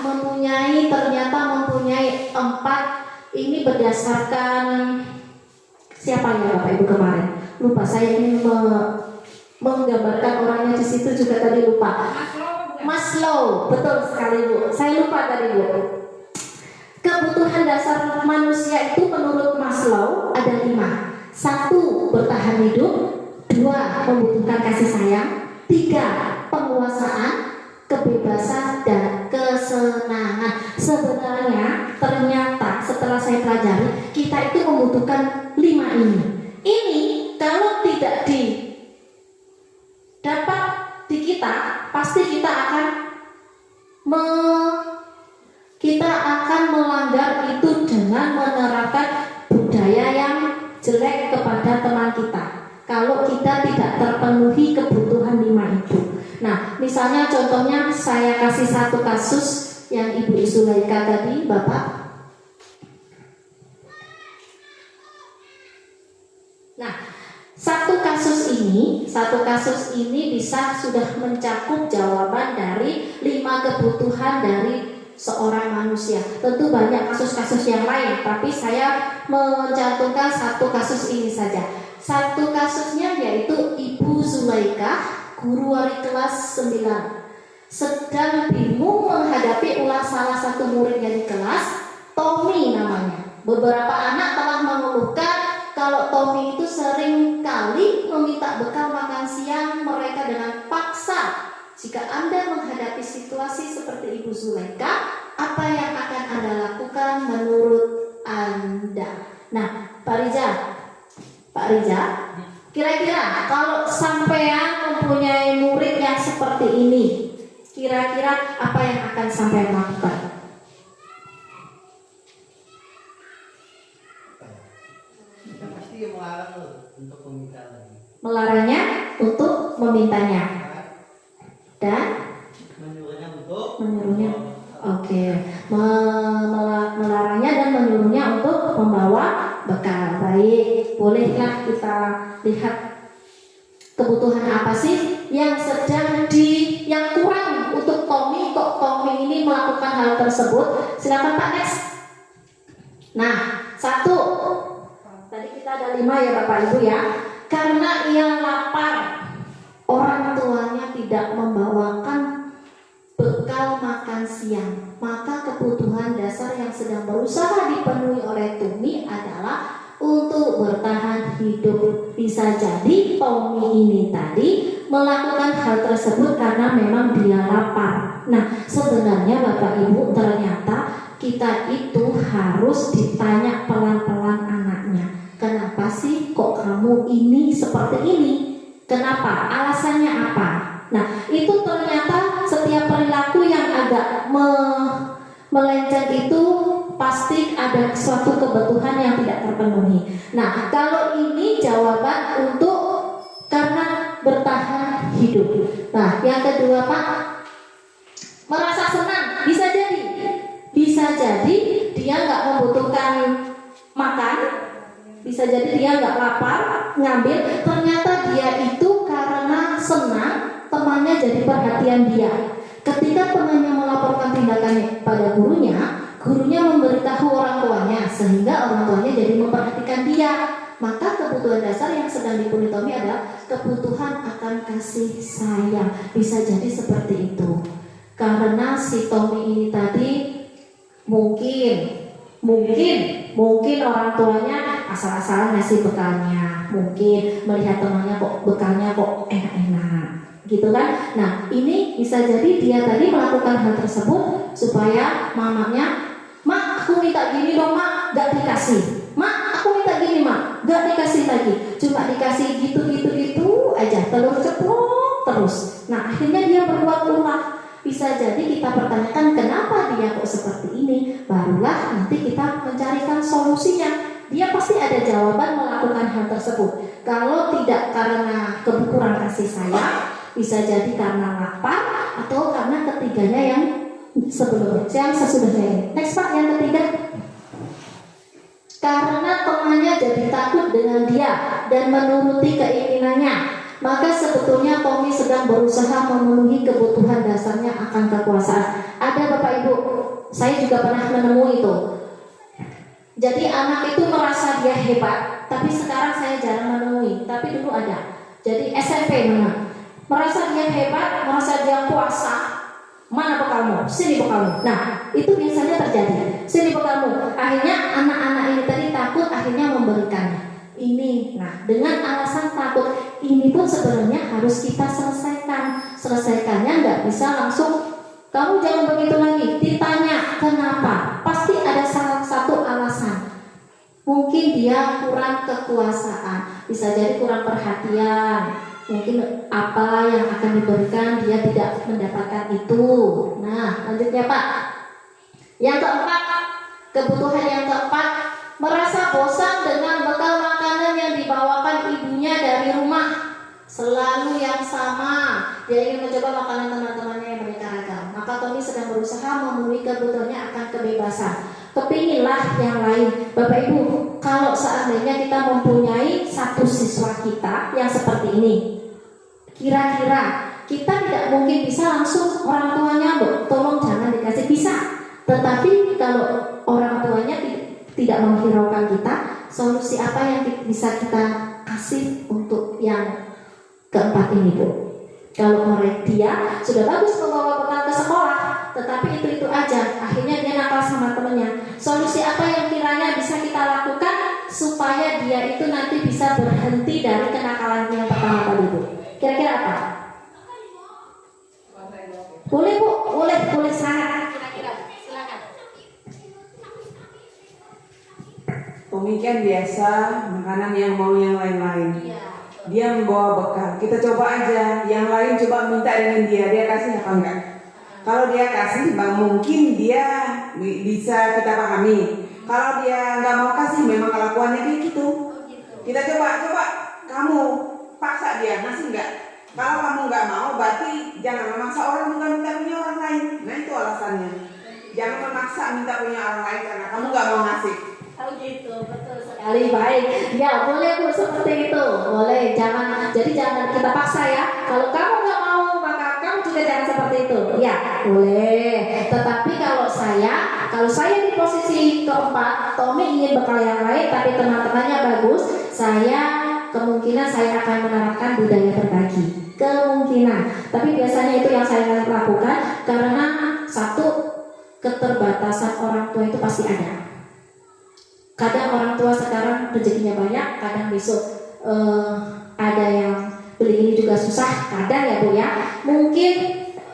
Speaker 3: ternyata mempunyai 4. Ini berdasarkan siapa ya Bapak Ibu kemarin? Lupa, saya ingin menggambarkan orangnya di situ juga tadi lupa. Maslow, betul sekali Bu. Saya lupa tadi Bu. Kebutuhan dasar manusia itu menurut Maslow ada 5. 1. Bertahan hidup. 2. Membutuhkan kasih sayang. 3. Penguasaan, kebebasan, dan kesenangan. Sebenarnya ternyata setelah saya pelajari, kita itu membutuhkan 5 ini. Ini kalau tidak dapat di kita, pasti kita akan melanggar itu dengan menerapkan budaya yang jelek kepada teman kita. Kalau kita tidak terpenuhi kebutuhan 5 itu. Nah, misalnya contohnya saya kasih satu kasus yang Ibu Zulaika tadi, Bapak. Nah, satu kasus ini bisa sudah mencakup jawaban dari 5 kebutuhan dari seorang manusia. Tentu banyak kasus-kasus yang lain, tapi saya mencantumkan satu kasus ini saja. Satu kasusnya yaitu Ibu Zulaikah, guru wali kelas 9, sedang bingung menghadapi ulah salah satu muridnya di kelas, Tommy namanya. Beberapa anak telah mengeluhkan kalau Tommy itu sering kali meminta bekal makan siang mereka dengan paksa. Jika Anda menghadapi situasi seperti Ibu Zulaikah, apa yang akan Anda lakukan menurut Anda? Nah, Pak Riza, kira-kira kalau sampean mempunyai murid yang seperti ini, kira-kira apa yang akan sampean lakukan?
Speaker 7: Melarang untuk meminta lagi.
Speaker 3: Melarangnya untuk memintanya dan menyuruhnya. Oke. Melarangnya dan menyuruhnya untuk membawa bekal. Baik, bolehlah kita lihat kebutuhan apa sih yang yang kurang untuk Tommy, kok Tommy ini melakukan hal tersebut. Silakan Pak, next. Nah, 1, tadi kita ada 5 ya Bapak Ibu ya. Karena ia lapar, orang tuanya tidak membawakan bekal makan siang, maka kebutuhan dasar yang sedang berusaha dipenuhi oleh Tommy adalah untuk bertahan hidup. Bisa jadi Tommy ini tadi melakukan hal tersebut karena memang dia lapar. Nah, sebenarnya Bapak Ibu, ternyata kita itu harus ditanya pelan-pelan anaknya. Kenapa sih kok kamu ini seperti ini? Kenapa? Alasannya apa? Nah, itu ternyata setiap perilaku yang agak melenceng itu pasti ada suatu kebutuhan yang tidak terpenuhi. Nah, kalau ini jawaban untuk karena bertahan hidup. Nah, yang kedua Pak, merasa senang. Bisa jadi dia nggak membutuhkan makan. Bisa jadi dia nggak lapar, ngambil. Ternyata dia itu karena senang temannya jadi perhatian dia. Ketika temannya melaporkan tindakannya pada gurunya memberitahu orang tuanya, sehingga orang tuanya jadi memperhatikan dia. Maka kebutuhan dasar yang sedang dipenuhi Tommy adalah kebutuhan akan kasih sayang. Bisa jadi seperti itu. Karena si Tommy ini tadi mungkin orang tuanya asal-asalan ngasih bekalnya, mungkin melihat temannya kok bekalnya kok enak-enak, gitu kan? Nah, ini bisa jadi dia tadi melakukan hal tersebut supaya mamanya, mak aku minta gini dong mak, gak dikasih. Mak aku minta gini mak, gak dikasih lagi. Cuma dikasih gitu aja, telur ceplok terus. Nah, akhirnya dia berbuat ulah. Bisa jadi kita pertanyakan kenapa dia kok seperti ini. Barulah nanti kita mencarikan solusinya. Dia pasti ada jawaban melakukan hal tersebut. Kalau tidak karena kurang kasih sayang, bisa jadi karena lapar atau karena ketiganya yang sebelumnya, yang sesudahnya ini. Next Pak, yang ketiga. Karena temannya jadi takut dengan dia dan menuruti keinginannya, maka sebetulnya Tommy sedang berusaha memenuhi kebutuhan dasarnya akan kekuasaan. Ada Bapak Ibu, saya juga pernah menemui itu. Jadi anak itu merasa dia hebat, tapi sekarang saya jarang menemui, tapi dulu ada. Jadi SMP merasa dia hebat, merasa dia kuasa. Mana bekalmu? Sini bekalmu. Nah, itu biasanya terjadi. Sini bekalmu. Akhirnya anak-anak ini tadi takut, akhirnya memberikannya. Ini, nah dengan alasan takut ini pun sebenarnya harus kita selesaikan. Selesaikannya nggak bisa langsung kamu jangan begitu lagi. Ditanya kenapa? Pasti ada salah satu alasan. Mungkin dia kurang kekuasaan, bisa jadi kurang perhatian. Mungkin apa yang akan diberikan dia tidak mendapatkan itu. Nah, lanjutnya Pak. Yang keempat, kebutuhan yang keempat, merasa bosan dengan bekal makanan yang dibawakan ibunya dari rumah. Selalu yang sama. Dia ingin mencoba makanan teman-temannya yang beraneka ragam. Maka Tommy sedang berusaha memenuhi kebutuhannya akan kebebasan. Kepinginlah yang lain. Bapak Ibu, kalau seandainya kita mempunyai satu siswa kita yang seperti ini, kira-kira kita tidak mungkin bisa langsung orang tuanya tolong jangan dikasih, bisa. Tetapi kalau orang tuanya tidak menghiraukan kita, solusi apa yang bisa kita kasih untuk yang keempat ini, Bu? Kalau dia sudah bagus membawa bekal ke sekolah, tetapi itu aja, akhirnya dia nakal sama temennya. Solusi apa yang kiranya bisa kita lakukan supaya dia itu nanti bisa berhenti dari kenakalan yang pertama tadi, Bu? Kira-kira apa? Boleh, Bu, boleh sangat. Kira-kira, silakan.
Speaker 8: Pemikiran biasa, makanan yang mau yang lain-lain.
Speaker 3: Iya.
Speaker 8: Dia membawa bekal. Kita coba aja. Yang lain coba minta dengan dia kasih apa enggak? Kalau dia kasih, mungkin dia bisa kita pahami. Kalau dia nggak mau kasih, memang kelakuannya kayak gitu. Kita coba kamu paksa dia ngasih enggak? Kalau kamu nggak mau, berarti jangan memaksa orang juga minta punya orang lain. Nah itu alasannya. Jangan memaksa minta punya orang lain karena kamu nggak mau ngasih.
Speaker 3: Oh gitu, betul sekali, baik. Ya boleh, Bu, seperti itu. Boleh, jangan kita paksa ya. Kalau kamu nggak mau, maka kamu juga jangan seperti itu. Ya, boleh. Tetapi kalau saya di posisi keempat, Tommy ingin bekal yang lain, tapi teman-temannya bagus, kemungkinan saya akan menerapkan budaya berbagi. Kemungkinan. Tapi biasanya itu yang saya lakukan karena satu, keterbatasan orang tua itu pasti ada. Kadang orang tua sekarang rezekinya banyak, kadang besok ada yang beli ini juga susah, kadang ya Bu ya. Mungkin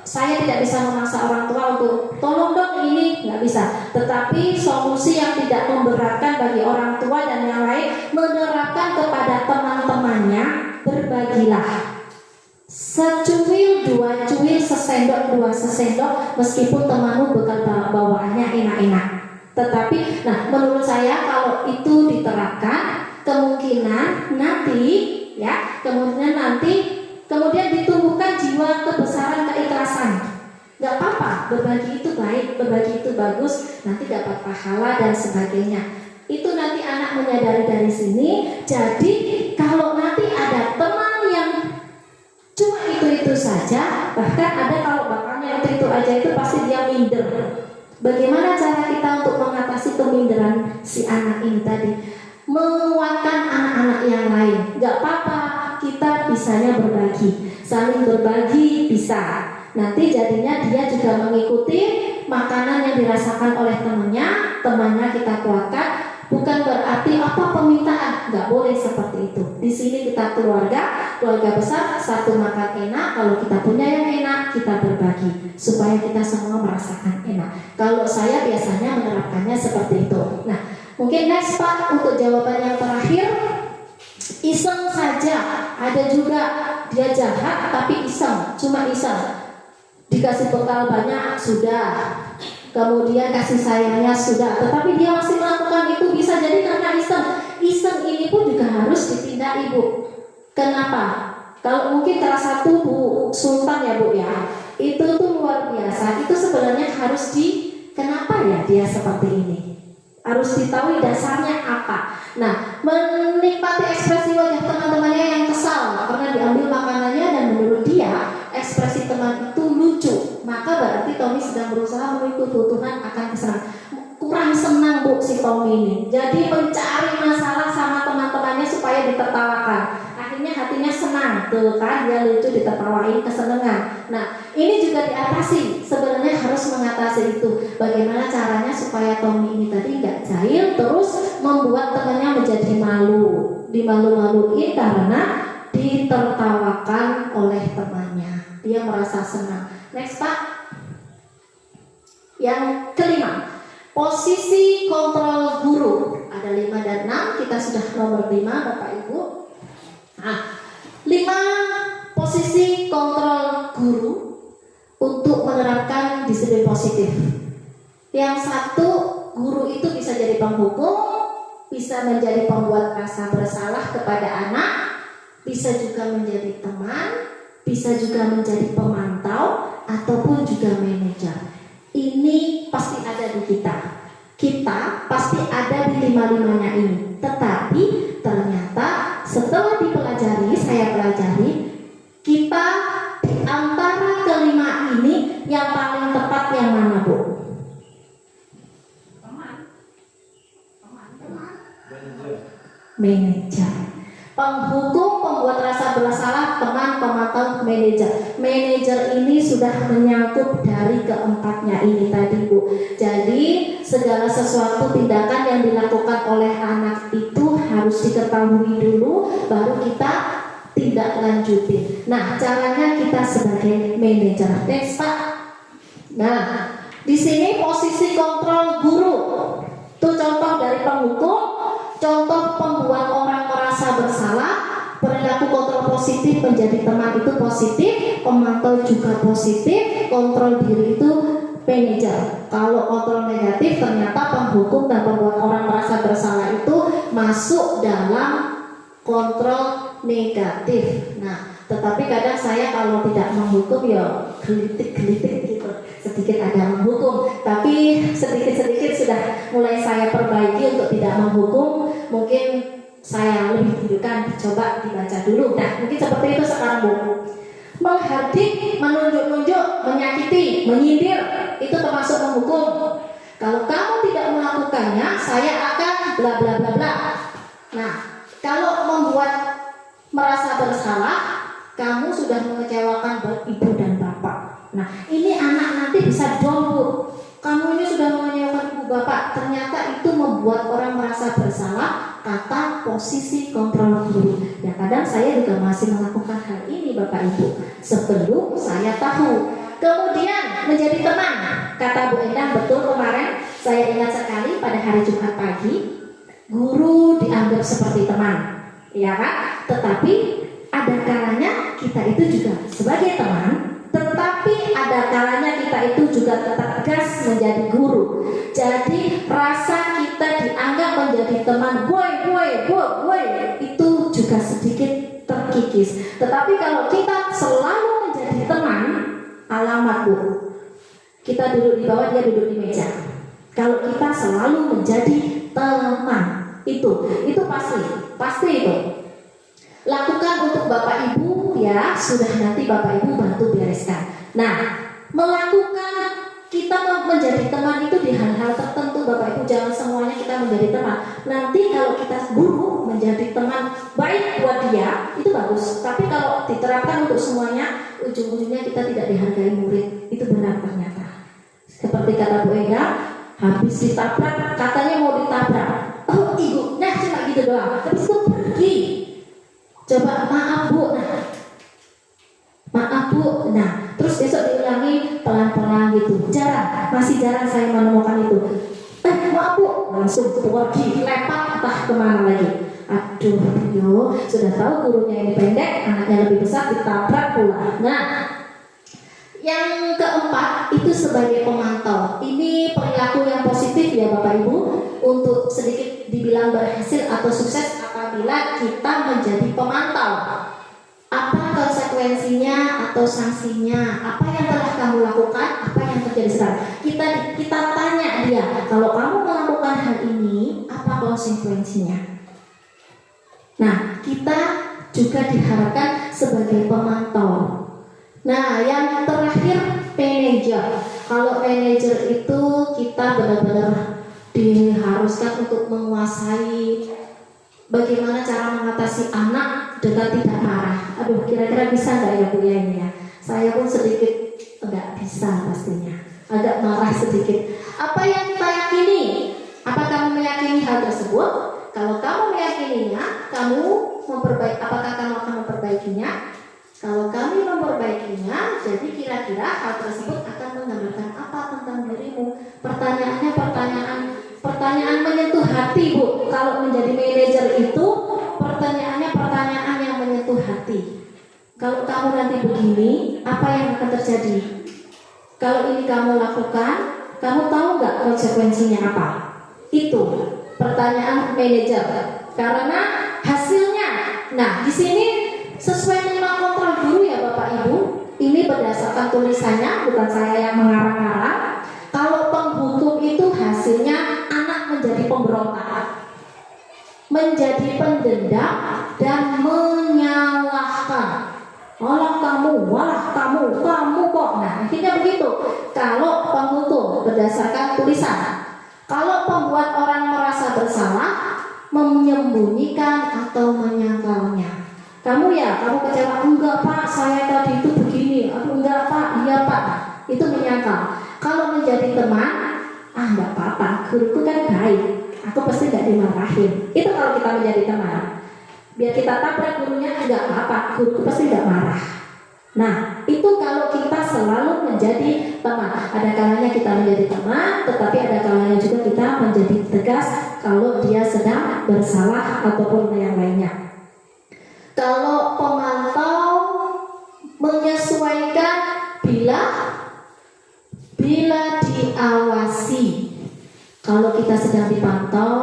Speaker 3: saya tidak bisa memaksa orang tua untuk tolong dong ini, nggak bisa. Tetapi solusi yang tidak memberatkan bagi orang tua dan yang lain, menerapkan kepada teman-temannya, berbagilah. Secuil, dua cuil, sesendok, dua sesendok, meskipun temanmu bekal bawaannya enak-enak. Tetapi, menurut saya kalau itu diterapkan, kemungkinan nanti kemudian ditumbuhkan jiwa kebesaran keikhlasan. Gak apa-apa, berbagi itu baik, berbagi itu bagus, nanti dapat pahala dan sebagainya. Itu nanti anak menyadari dari sini. Jadi kalau nanti ada teman yang cuma itu saja, bahkan ada kalau bakalnya itu aja, itu pasti dia minder. Bagaimana cara kita untuk mengatasi keminderan si anak ini tadi? Menguatkan anak-anak yang lain. Gak apa-apa, kita bisanya berbagi, saling berbagi bisa. Nanti jadinya dia juga mengikuti makanan yang dirasakan oleh temannya kita kuatkan. Bukan berarti apa permintaan, nggak boleh seperti itu. Di sini kita keluarga besar, satu makan enak. Kalau kita punya yang enak, kita berbagi supaya kita semua merasakan enak. Kalau saya biasanya menerapkannya seperti itu. Nah, mungkin next Pak untuk jawaban yang terakhir, iseng saja. Ada juga dia jahat tapi iseng, cuma iseng. Dikasih bekal banyak sudah. Kemudian kasih sayangnya sudah, tetapi dia masih melakukan itu, bisa jadi karena iseng. Iseng ini pun juga harus ditindak, Ibu. Kenapa? Kalau mungkin salah satu Bu Sultan ya Bu ya, itu tuh luar biasa. Itu sebenarnya harus kenapa ya dia seperti ini? Harus ditahui dasarnya apa. Nah, menikmati ekspresi wajah teman-temannya yang kesal karena diambil makanannya dan menurut dia ekspresi teman itu lucu, maka berarti Tommy sedang berusaha menutup kebutuhan akan kesenangan. Kurang senang Bu si Tommy ini, jadi mencari masalah sama teman-temannya supaya ditertawakan. Akhirnya hatinya senang, tuh kan dia lucu, ditertawain, kesenangan. Nah, ini juga diatasi. Sebenarnya harus mengatasi itu. Bagaimana caranya supaya Tommy ini tadi nggak jahil, terus membuat temannya menjadi malu, dimalu-maluin karena ditertawakan oleh temannya. Dia merasa senang. Next Pak. Yang kelima, posisi kontrol guru. Ada 5 dan 6, kita sudah nomor 5 Bapak Ibu. Nah, 5 posisi kontrol guru untuk menerapkan disiplin positif. Yang satu, guru itu bisa jadi penghukum, bisa menjadi pembuat rasa bersalah kepada anak, bisa juga menjadi teman, bisa juga menjadi pemantau, ataupun juga manajer. Ini pasti ada di kita. Kita pasti ada di 5-5-nya ini. Tetapi ternyata setelah saya pelajari, kita di antara kelima ini yang paling tepat yang mana Bu? manajer. Penghukum, pembuat rasa bersalah, teman, pemantau, manajer. Manajer ini sudah menyangkut dari keempatnya ini tadi, Bu. Jadi segala sesuatu tindakan yang dilakukan oleh anak itu harus diketahui dulu, baru kita tindak lanjutin. Nah, caranya kita sebagai manajer. Next, Pak. Nah, di sini posisi kontrol guru. Itu contoh dari penghukum, contoh pembuat orang merasa bersalah. Perilaku kontrol positif menjadi teman itu positif, pemantau juga positif, kontrol diri itu manajer. Kalau kontrol negatif ternyata penghukum dan pembuat orang merasa bersalah itu masuk dalam kontrol negatif. Nah, tetapi kadang saya kalau tidak menghukum ya gelitik-gelitik gitu, sedikit ada menghukum, tapi sedikit-sedikit sudah mulai saya perbaiki untuk tidak menghukum. Mungkin saya lebih tunjukkan, coba dibaca dulu. Nah, mungkin seperti itu sekarang, Bu. Menghardik, menunjuk-nunjuk, menyakiti, menyindir, itu termasuk menghukum. Kalau kamu tidak melakukannya, saya akan bla bla bla bla. Nah, kalau membuat merasa bersalah, kamu sudah mengecewakan ibu dan bapak. Nah, ini anak nanti bisa down, Bu. Kamu ini sudah mengecewakan ibu bapak. Ternyata itu membuat orang merasa bersalah. Kata posisi kontrol guru. Ya, kadang saya juga masih melakukan hal ini, Bapak Ibu, sebelum saya tahu. Kemudian menjadi teman. Kata Bu Endang, betul kemarin saya ingat sekali pada hari Jumat pagi, guru dianggap seperti teman, ya kan? Tetapi ada kalanya kita itu juga sebagai teman, tetapi ada kalanya kita itu juga tegas menjadi guru. Jadi rasa kita dianggap menjadi teman, boy, itu juga sedikit terkikis. Tetapi kalau kita selalu menjadi teman, alamat, Bu, kita duduk di bawah, dia duduk di meja. Kalau kita selalu menjadi teman, itu pasti itu. Lakukan untuk Bapak Ibu ya, sudah nanti Bapak Ibu bantu bereskan. Nah, melakukan kita menjadi teman itu di hal-hal tertentu, Bapak Ibu, jangan semuanya kita menjadi teman. Nanti kalau kita guru menjadi teman baik buat dia, itu bagus. Tapi kalau diterapkan untuk semuanya, ujung-ujungnya kita tidak dihargai murid. Itu benar ternyata. Seperti kata Bu Ega, habis ditabrak, katanya mau ditabrak. Oh, ibu, nah cuma gitu doang. Habis itu pergi. Coba maaf Bu, maaf Bu, nah terus besok diulangi pelan-pelan gitu. Masih jarang saya menemukan itu. Maaf Bu, langsung pergi, lepak entah kemana lagi. Aduh, yo, sudah tahu gurunya ini pendek, anaknya lebih besar, ditabrak pula. Nah, yang keempat itu sebagai pemantau. Ini perilaku yang positif ya Bapak Ibu, untuk sedikit dibilang berhasil atau sukses apabila kita menjadi pemantau. Apa konsekuensinya atau sanksinya? Apa yang telah kamu lakukan? Apa yang terjadi sekarang? Kita tanya dia, kalau kamu melakukan hal ini, apa konsekuensinya? Nah, kita juga diharapkan sebagai pemantau. Nah, yang terakhir manajer. Kalau manajer itu kita benar-benar diharuskan untuk menguasai bagaimana cara mengatasi anak dengan tidak marah. Aduh, kira-kira bisa nggak ya Bu ya ini ya? Saya pun sedikit nggak bisa pastinya, agak marah sedikit. Apa yang kita yakini? Apa kamu meyakini hal tersebut? Kalau kamu meyakininya, apakah kamu akan memperbaikinya? Kalau kami memperbaikinya, jadi kira-kira hal tersebut akan menggambarkan apa tentang dirimu? Pertanyaannya pertanyaan menyentuh hati, Bu. Kalau menjadi manajer itu pertanyaannya pertanyaan yang menyentuh hati. Kalau kamu nanti begini, apa yang akan terjadi? Kalau ini kamu lakukan, kamu tahu nggak konsekuensinya apa? Itu pertanyaan manajer. Karena hasilnya, nah di sini sesuai dengan kontrol guru ya Bapak Ibu. Ini berdasarkan tulisannya, bukan saya yang mengarang-arang. Kalau penghukum itu hasilnya anak menjadi pemberontak, menjadi pendendam dan menyalahkan. Walah kamu kok. Nah, akhirnya begitu. Kalau penghukum berdasarkan tulisan. Kalau pembuat orang merasa bersalah, menyembunyikan atau menyangkalnya. Kamu kecewa, enggak Pak, saya tadi itu begini, enggak Pak, iya Pak, itu menyangkal. Kalau menjadi teman, enggak apa-apa, guruku kan baik, aku pasti enggak dimarahin. Itu kalau kita menjadi teman. Biar kita tabrak gurunya, enggak apa-apa, guruku pasti enggak marah. Nah, itu kalau kita selalu menjadi teman. Ada kalanya kita menjadi teman, tetapi ada kalanya juga kita menjadi tegas kalau dia sedang bersalah ataupun yang lainnya. Kalau pemantau menyesuaikan bila diawasi. Kalau kita sedang dipantau,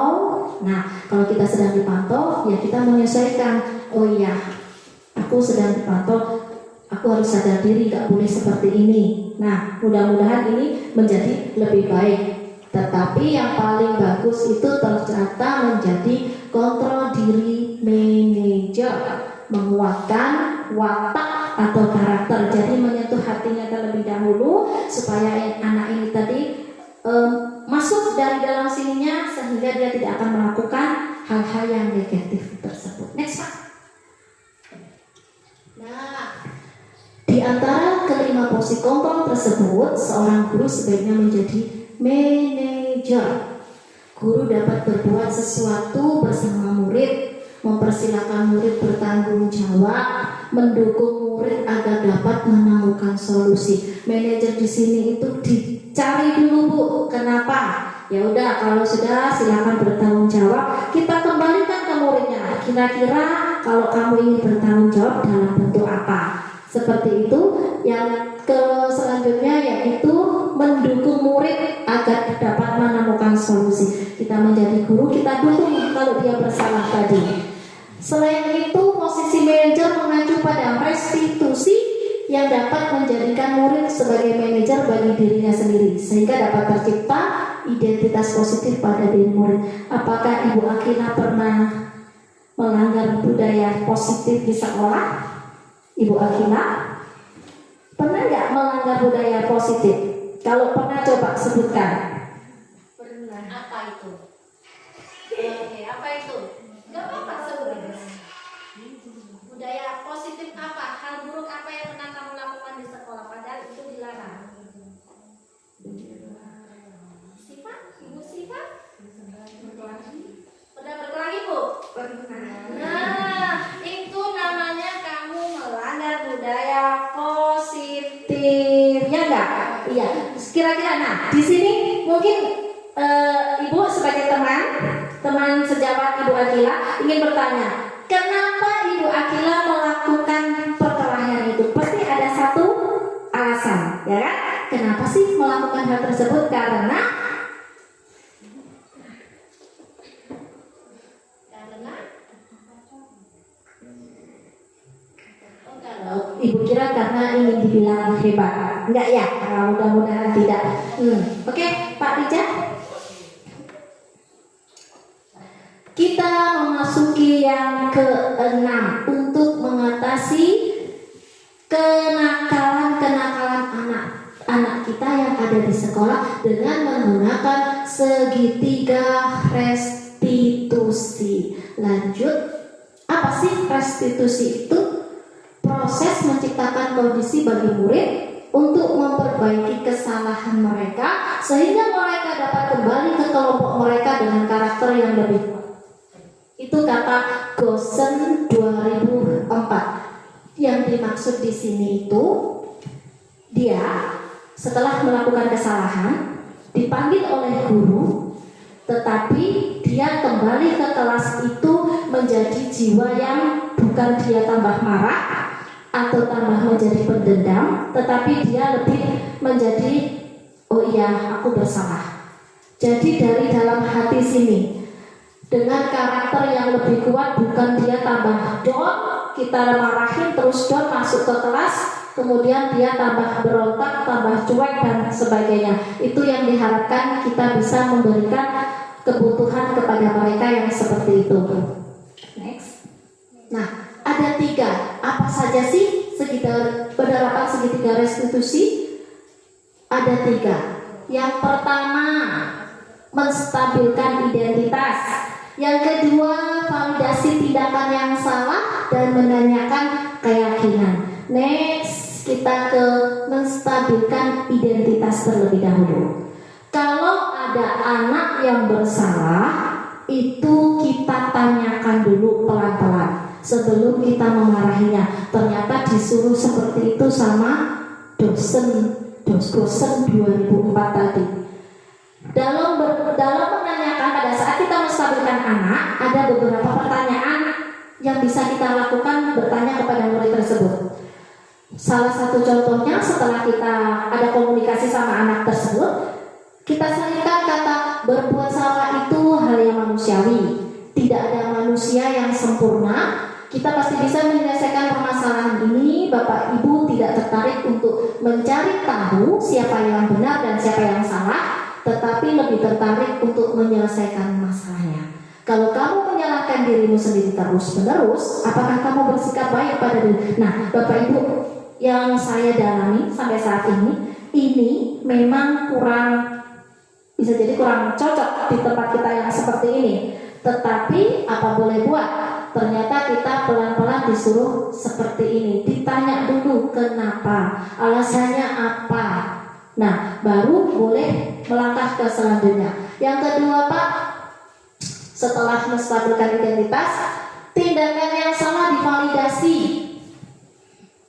Speaker 3: kalau kita sedang dipantau, ya kita menyesuaikan. Oh iya, aku sedang dipantau, aku harus sadar diri, gak boleh seperti ini. Nah, mudah-mudahan ini menjadi lebih baik. Tetapi yang paling bagus itu ternyata menjadi kontrol diri manajer, menguatkan watak atau karakter. Jadi menyentuh hatinya terlebih dahulu supaya anak ini tadi masuk dari dalam sininya sehingga dia tidak akan melakukan hal-hal yang negatif tersebut. Next Pak. Nah, di antara kelima posisi kontrol tersebut, seorang guru sebaiknya menjadi manajer. Guru dapat berbuat sesuatu bersama murid, mempersilahkan murid bertanggung jawab, mendukung murid agar dapat menemukan solusi. Manajer di sini itu dicari dulu Bu, kenapa? Ya udah, kalau sudah silakan bertanggung jawab, kita kembalikan ke muridnya. Kira-kira kalau kamu ingin bertanggung jawab dalam bentuk apa? Seperti itu. Yang selanjutnya yaitu mendukung murid agar dapat menemukan solusi. Kita menjadi guru, kita dukung kalau dia bersalah tadi. Selain itu, posisi manajer mengacu pada restitusi yang dapat menjadikan murid sebagai manajer bagi dirinya sendiri, sehingga dapat tercipta identitas positif pada diri murid. Apakah Ibu Akina pernah melanggar budaya positif di sekolah? Ibu Akina pernah nggak melanggar budaya positif? Kalau pernah, coba sebutkan. Pernah. Apa itu? Oke, apa itu? Gak apa-apa sebutkan. Budaya positif apa? Hal buruk apa yang pernah kamu lakukan di sekolah? Padahal itu dilarang. Sifat? Ibu Sifat? Pernah berkelahi Bu? Pernah. Nah, itu namanya kamu melanggar budaya positif, ya enggak? Iya. Kira-kira, nah di sini mungkin Ibu sebagai teman sejawat Ibu Akila ingin bertanya, kenapa Ibu Akila melakukan perkelahian itu? Pasti ada satu alasan, ya kan? Kenapa sih melakukan hal tersebut? Karena Ibu kira karena ingin dibilang hebat. Enggak ya? Mudah-mudahan tidak. Oke, Pak Rijal. Kita memasuki yang ke-6 untuk mengatasi kenakalan-kenakalan anak kita yang ada di sekolah dengan menggunakan segitiga restitusi. Lanjut, apa sih restitusi itu? Proses menciptakan kondisi bagi murid untuk memperbaiki kesalahan mereka sehingga mereka dapat kembali ke kelompok mereka dengan karakter yang lebih kuat. Itu kata Gosen 2004. Yang dimaksud di sini itu dia setelah melakukan kesalahan dipanggil oleh guru, tetapi dia kembali ke kelas itu menjadi jiwa yang bukan dia tambah marah atau tambah menjadi pendendam, tetapi dia lebih menjadi, oh iya aku bersalah. Jadi dari dalam hati sini dengan karakter yang lebih kuat, bukan dia tambah down, kita marahin terus down masuk ke kelas, kemudian dia tambah berontak, tambah cuek dan sebagainya. Itu yang diharapkan kita bisa memberikan kebutuhan kepada mereka yang seperti itu. Next. Nah, ada 3. Apa saja sih penerapan segitiga restitusi? Ada 3. Yang pertama, menstabilkan identitas. Yang kedua, validasi tindakan yang salah dan menanyakan keyakinan. Next, kita ke menstabilkan identitas terlebih dahulu. Kalau ada anak yang bersalah, itu kita tanyakan dulu pelan-pelan sebelum kita memarahinya. Ternyata disuruh seperti itu sama dosen 2004 tadi. Dalam menanyakan, pada saat kita menstabilkan anak, ada beberapa pertanyaan yang bisa kita lakukan bertanya kepada murid tersebut. Salah satu contohnya, setelah kita ada komunikasi sama anak tersebut, kita selipkan kata berbuat salah itu hal yang manusiawi. Tidak ada manusia yang sempurna. Kita pasti bisa menyelesaikan permasalahan ini. Bapak Ibu tidak tertarik untuk mencari tahu siapa yang benar dan siapa yang salah, tetapi lebih tertarik untuk menyelesaikan masalahnya. Kalau kamu menyalahkan dirimu sendiri terus-menerus, apakah kamu bersikap baik pada diri? Nah, Bapak Ibu, yang saya dalami sampai saat ini memang bisa jadi kurang cocok di tempat kita yang seperti ini. Tetapi apa boleh buat? Ternyata kita pelan-pelan disuruh seperti ini. Ditanya dulu kenapa, alasannya apa. Nah, baru boleh melangkah ke selanjutnya. Yang kedua, Pak, setelah menstabilkan identitas, tindakan yang salah divalidasi.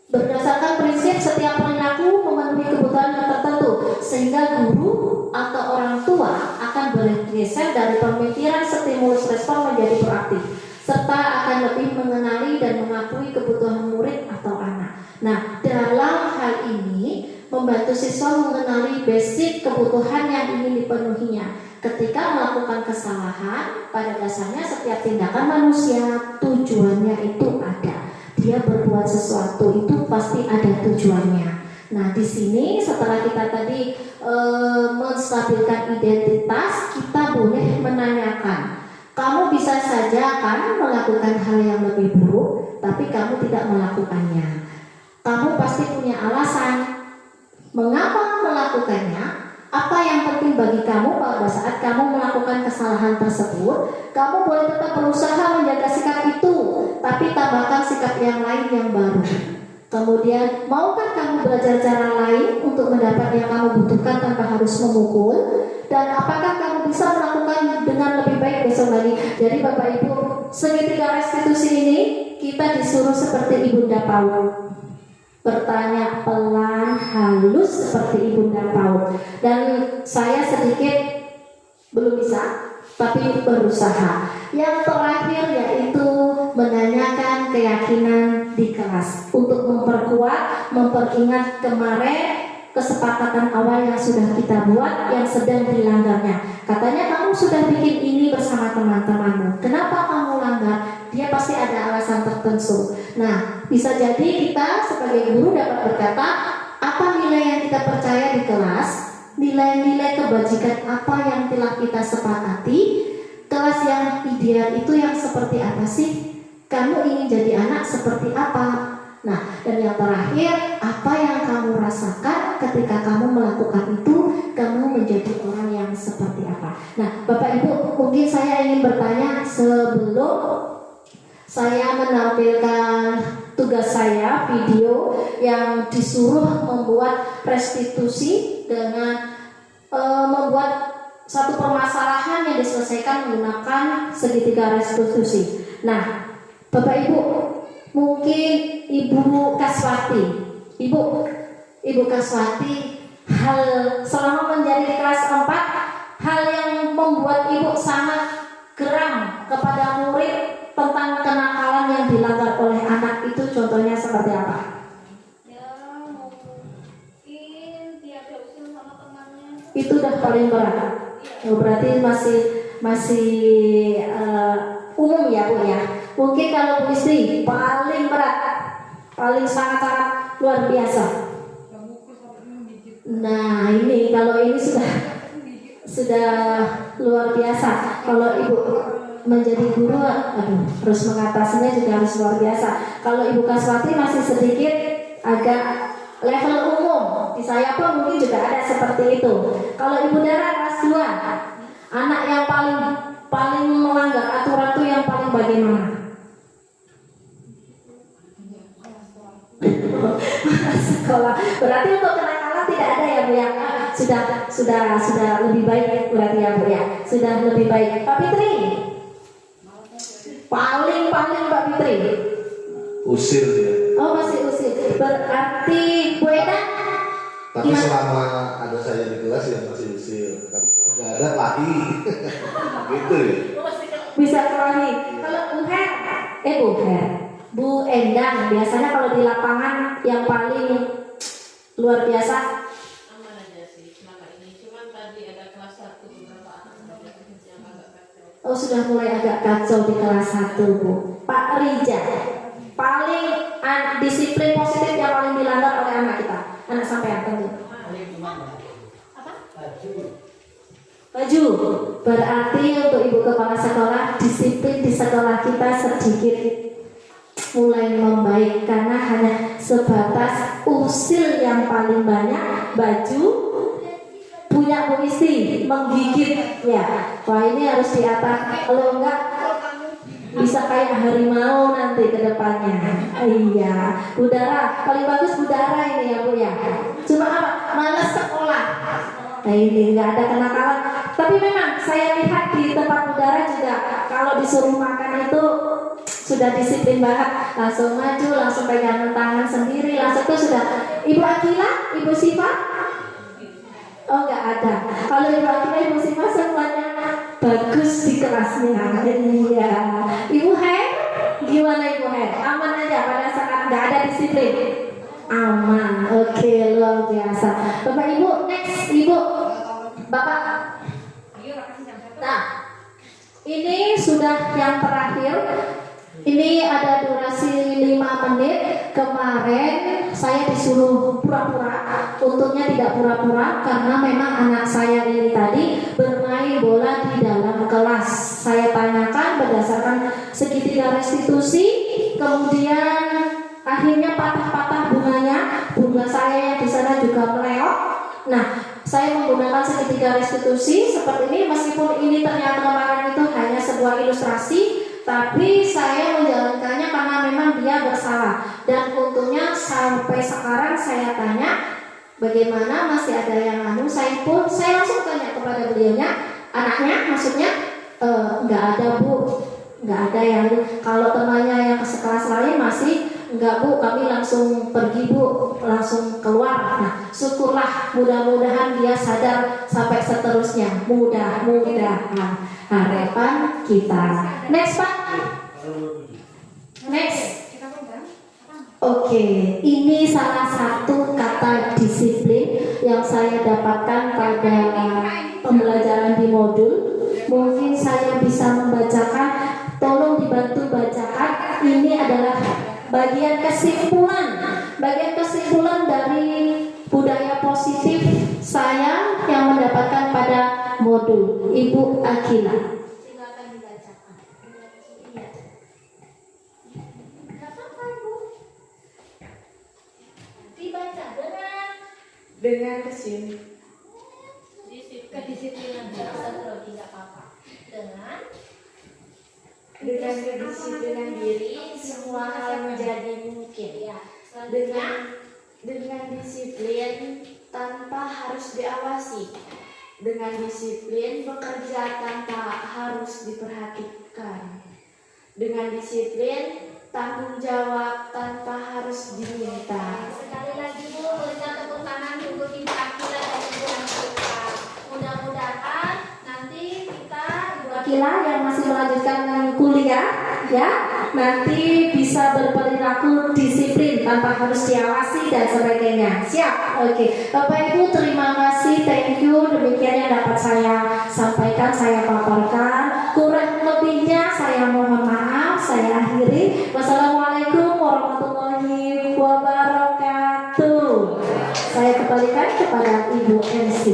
Speaker 3: Berdasarkan prinsip setiap perilaku memenuhi kebutuhan yang tertentu, sehingga guru atau orang tua akan bergeser dari pemikiran stimulus respon menjadi proaktif, serta akan lebih mengenali dan mengakui kebutuhan murid atau anak. Nah, dalam hal ini membantu siswa mengenali basic kebutuhan yang ingin dipenuhinya. Ketika melakukan kesalahan, pada dasarnya setiap tindakan manusia tujuannya itu ada. Dia berbuat sesuatu itu pasti ada tujuannya. Nah, di sini setelah kita tadi menstabilkan identitas, kita boleh menanyakan. Kamu bisa saja kan melakukan hal yang lebih buruk, tapi kamu tidak melakukannya. Kamu pasti punya alasan mengapa melakukannya. Apa yang penting bagi kamu pada saat kamu melakukan kesalahan tersebut? Kamu boleh tetap berusaha menjaga sikap itu, tapi tambahkan sikap yang lain yang baru. Kemudian, maukah kamu belajar cara lain untuk mendapat yang kamu butuhkan tanpa harus memukul? Dan apakah kamu bisa melakukan dengan lebih baik besok lagi? Jadi Bapak Ibu, segitiga restitusi ini kita disuruh seperti Ibunda Paul, bertanya pelan, halus seperti Ibunda Paul. Dan saya sedikit belum bisa, tapi berusaha. Yang terakhir yaitu menanyakan keyakinan di kelas untuk memperkuat, memperingat kemarin kesepakatan awal yang sudah kita buat yang sedang dilanggarnya. Katanya kamu sudah bikin ini bersama teman-temanmu. Kenapa kamu langgar? Dia pasti ada alasan tertentu. Nah, bisa jadi kita sebagai guru dapat berkata, apa nilai yang kita percaya di kelas, nilai-nilai kebajikan apa yang telah kita sepakati, kelas yang ideal itu yang seperti apa sih? Kamu ingin jadi anak seperti apa? Nah, dan yang terakhir, apa yang kamu rasakan ketika kamu melakukan itu, kamu menjadi orang yang seperti apa? Nah, Bapak Ibu, mungkin saya ingin bertanya sebelum saya menampilkan tugas saya, video yang disuruh membuat restitusi dengan membuat satu permasalahan yang diselesaikan menggunakan segitiga restitusi. Nah, Bapak Ibu, mungkin Ibu Kaswati, Ibu Kaswati, hal selama menjadi di kelas 4, hal yang membuat Ibu sangat geram kepada murid tentang kenakalan yang dilanggar oleh anak itu contohnya seperti apa?
Speaker 1: Ya, mungkin tiap usil sama temannya.
Speaker 3: Itu udah paling berat. Oh, berarti masih umum ya Bu ya. Mungkin kalau Bu Istri paling berat, paling sangat-sangat luar biasa. Nah ini kalau ini sudah luar biasa. Kalau Ibu menjadi guru, harus mengatasinya juga harus luar biasa. Kalau Ibu Kaswati masih sedikit agak level umum. Di saya pun mungkin juga ada seperti itu. Kalau Ibu Dara kelas 2, anak yang paling melanggar Berarti untuk kenakalan tidak ada ya Bu ya. Sudah lebih baik berarti ya Bu ya. Sudah lebih baik. Pak Fitri. Paling Mbak Fitri.
Speaker 6: Usir dia.
Speaker 3: Oh masih usir. Berarti Bu Eda.
Speaker 6: Tapi
Speaker 3: Gimana?
Speaker 6: selama ada saya di kelas ya masih usir. Tapi kalau nggak ada lagi. Gitu ya.
Speaker 3: Bisa kelahi. Kalau Bu Endang biasanya kalau di lapangan yang paling luar biasa.
Speaker 5: Aman aja sih selama ini. Cuman tadi ada kelas 1 beberapa anak yang agak kacau.
Speaker 3: Oh sudah mulai agak kacau di kelas 1 Bu. Pak Rija, paling disiplin positif yang paling dilanggar oleh anak kita, anak sampean tentu. Baju. Berarti untuk Ibu Kepala Sekolah, disiplin di sekolah kita sedikit mulai membaik karena hanya sebatas usil yang paling banyak, baju punya Bu Isti menggigit ya. Wah ini harus diatas, kalau enggak bisa kayak harimau nanti ke depannya. Iya, udara paling bagus udara ini ya Bu ya. Cuma apa? Malas sekolah. Nah ini nggak ada kenakalan. Tapi memang saya lihat di tempat udara juga kalau disuruh makan itu sudah disiplin banget. Langsung maju, langsung pegangan tangan sendiri, langsung itu sudah. Ibu Akila, Ibu Siva? Oh nggak ada. Kalau Ibu Akila, Ibu Siva semuanya bagus di kelasnya. Iya. Ibu Her, gimana Ibu Her? Aman aja pada saat nggak ada disiplin? Aman. Oke, luar biasa. Bapak Ibu, next Ibu, Bapak. Nah, ini sudah yang terakhir. Ini ada durasi 5 menit. Kemarin saya disuruh pura-pura. Untungnya tidak pura-pura karena memang anak saya ini tadi bermain bola di dalam kelas. Saya tanyakan berdasarkan segitiga restitusi, kemudian akhirnya patah-patah bunganya. Bunga saya yang di sana juga meleot. Nah, saya menggunakan segitiga restitusi seperti ini. Meskipun ini ternyata kemarin itu hanya sebuah ilustrasi, tapi saya menjalankannya karena memang dia bersalah. Dan untungnya sampai sekarang saya tanya bagaimana, masih ada yang saya langsung tanya kepada beliaunya, anaknya maksudnya nggak ada Bu, nggak ada yang kalau temannya yang sekelas lain masih enggak Bu, kami langsung pergi Bu, langsung keluar. Nah syukurlah, mudah-mudahan dia sadar sampai seterusnya. Mudah-mudahan harapan kita. Next Pak. Next. Oke, ini salah satu kata disiplin yang saya dapatkan pada pembelajaran di modul. Mungkin saya bisa membacakan, tolong dibantu bacakan. Ini adalah bagian kesimpulan dari budaya positif saya yang mendapatkan pada modul. Ibu Akila. Silakan dibacakan. Dibaca
Speaker 5: Dengan
Speaker 3: kedisiplinan tidak apa-apa.
Speaker 2: Dengan kedisiplinan diri semua hal menjadi mungkin. Dengan disiplin tanpa harus diawasi. Dengan disiplin bekerja tanpa harus diperhatikan. Dengan disiplin tanggung jawab tanpa harus diminta.
Speaker 3: Sekali lagi Bu, berikan tepuk tangan untuk Ibu Akila dan Ibu Akila. Mudah-mudahan nanti kita Ibu Akila yang masih melanjutkan kuliah ya, nanti bisa berperilaku disiplin tanpa harus diawasi dan sebagainya. Siap? Oke. Bapak Ibu terima kasih, thank you. Demikian yang dapat saya sampaikan, saya paparkan. Kurang lebihnya saya mohon maaf, saya akhiri. Wassalamualaikum warahmatullahi wabarakatuh. Saya kembalikan kepada Ibu MC.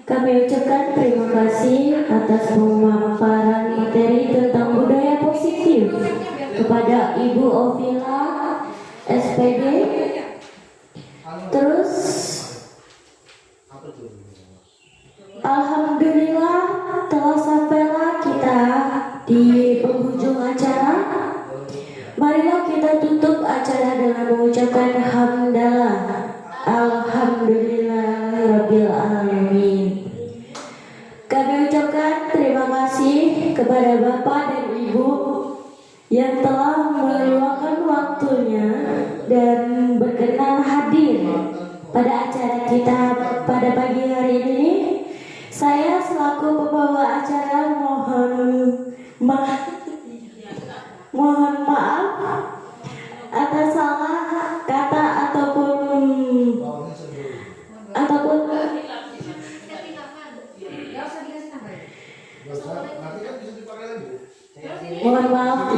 Speaker 2: Kami ucapkan terima kasih atas pemaparan materi tentang budaya positif kepada Ibu Ovila SPD. Terus alhamdulillah telah sampailah Marilah kita tutup acara dengan mengucapkan hamdalah. Alhamdulillahirabbil alamin. Kami ucapkan terima kasih kepada Bapak dan Ibu yang telah meluangkan waktunya dan berkenan hadir pada acara kita pada pagi hari ini. Saya selaku pembawa acara mohon maaf atas salah kata ataupun mohon maaf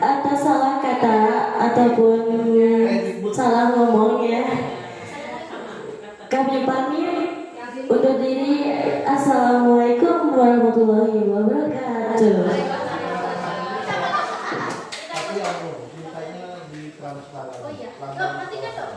Speaker 2: atas salah kata ataupun salah ngomong ya. Kami pamit undur diri. Assalamualaikum warahmatullahi wabarakatuh.
Speaker 6: Tapi aku mintanya di transparan.
Speaker 3: Oh iya, nanti kan dong.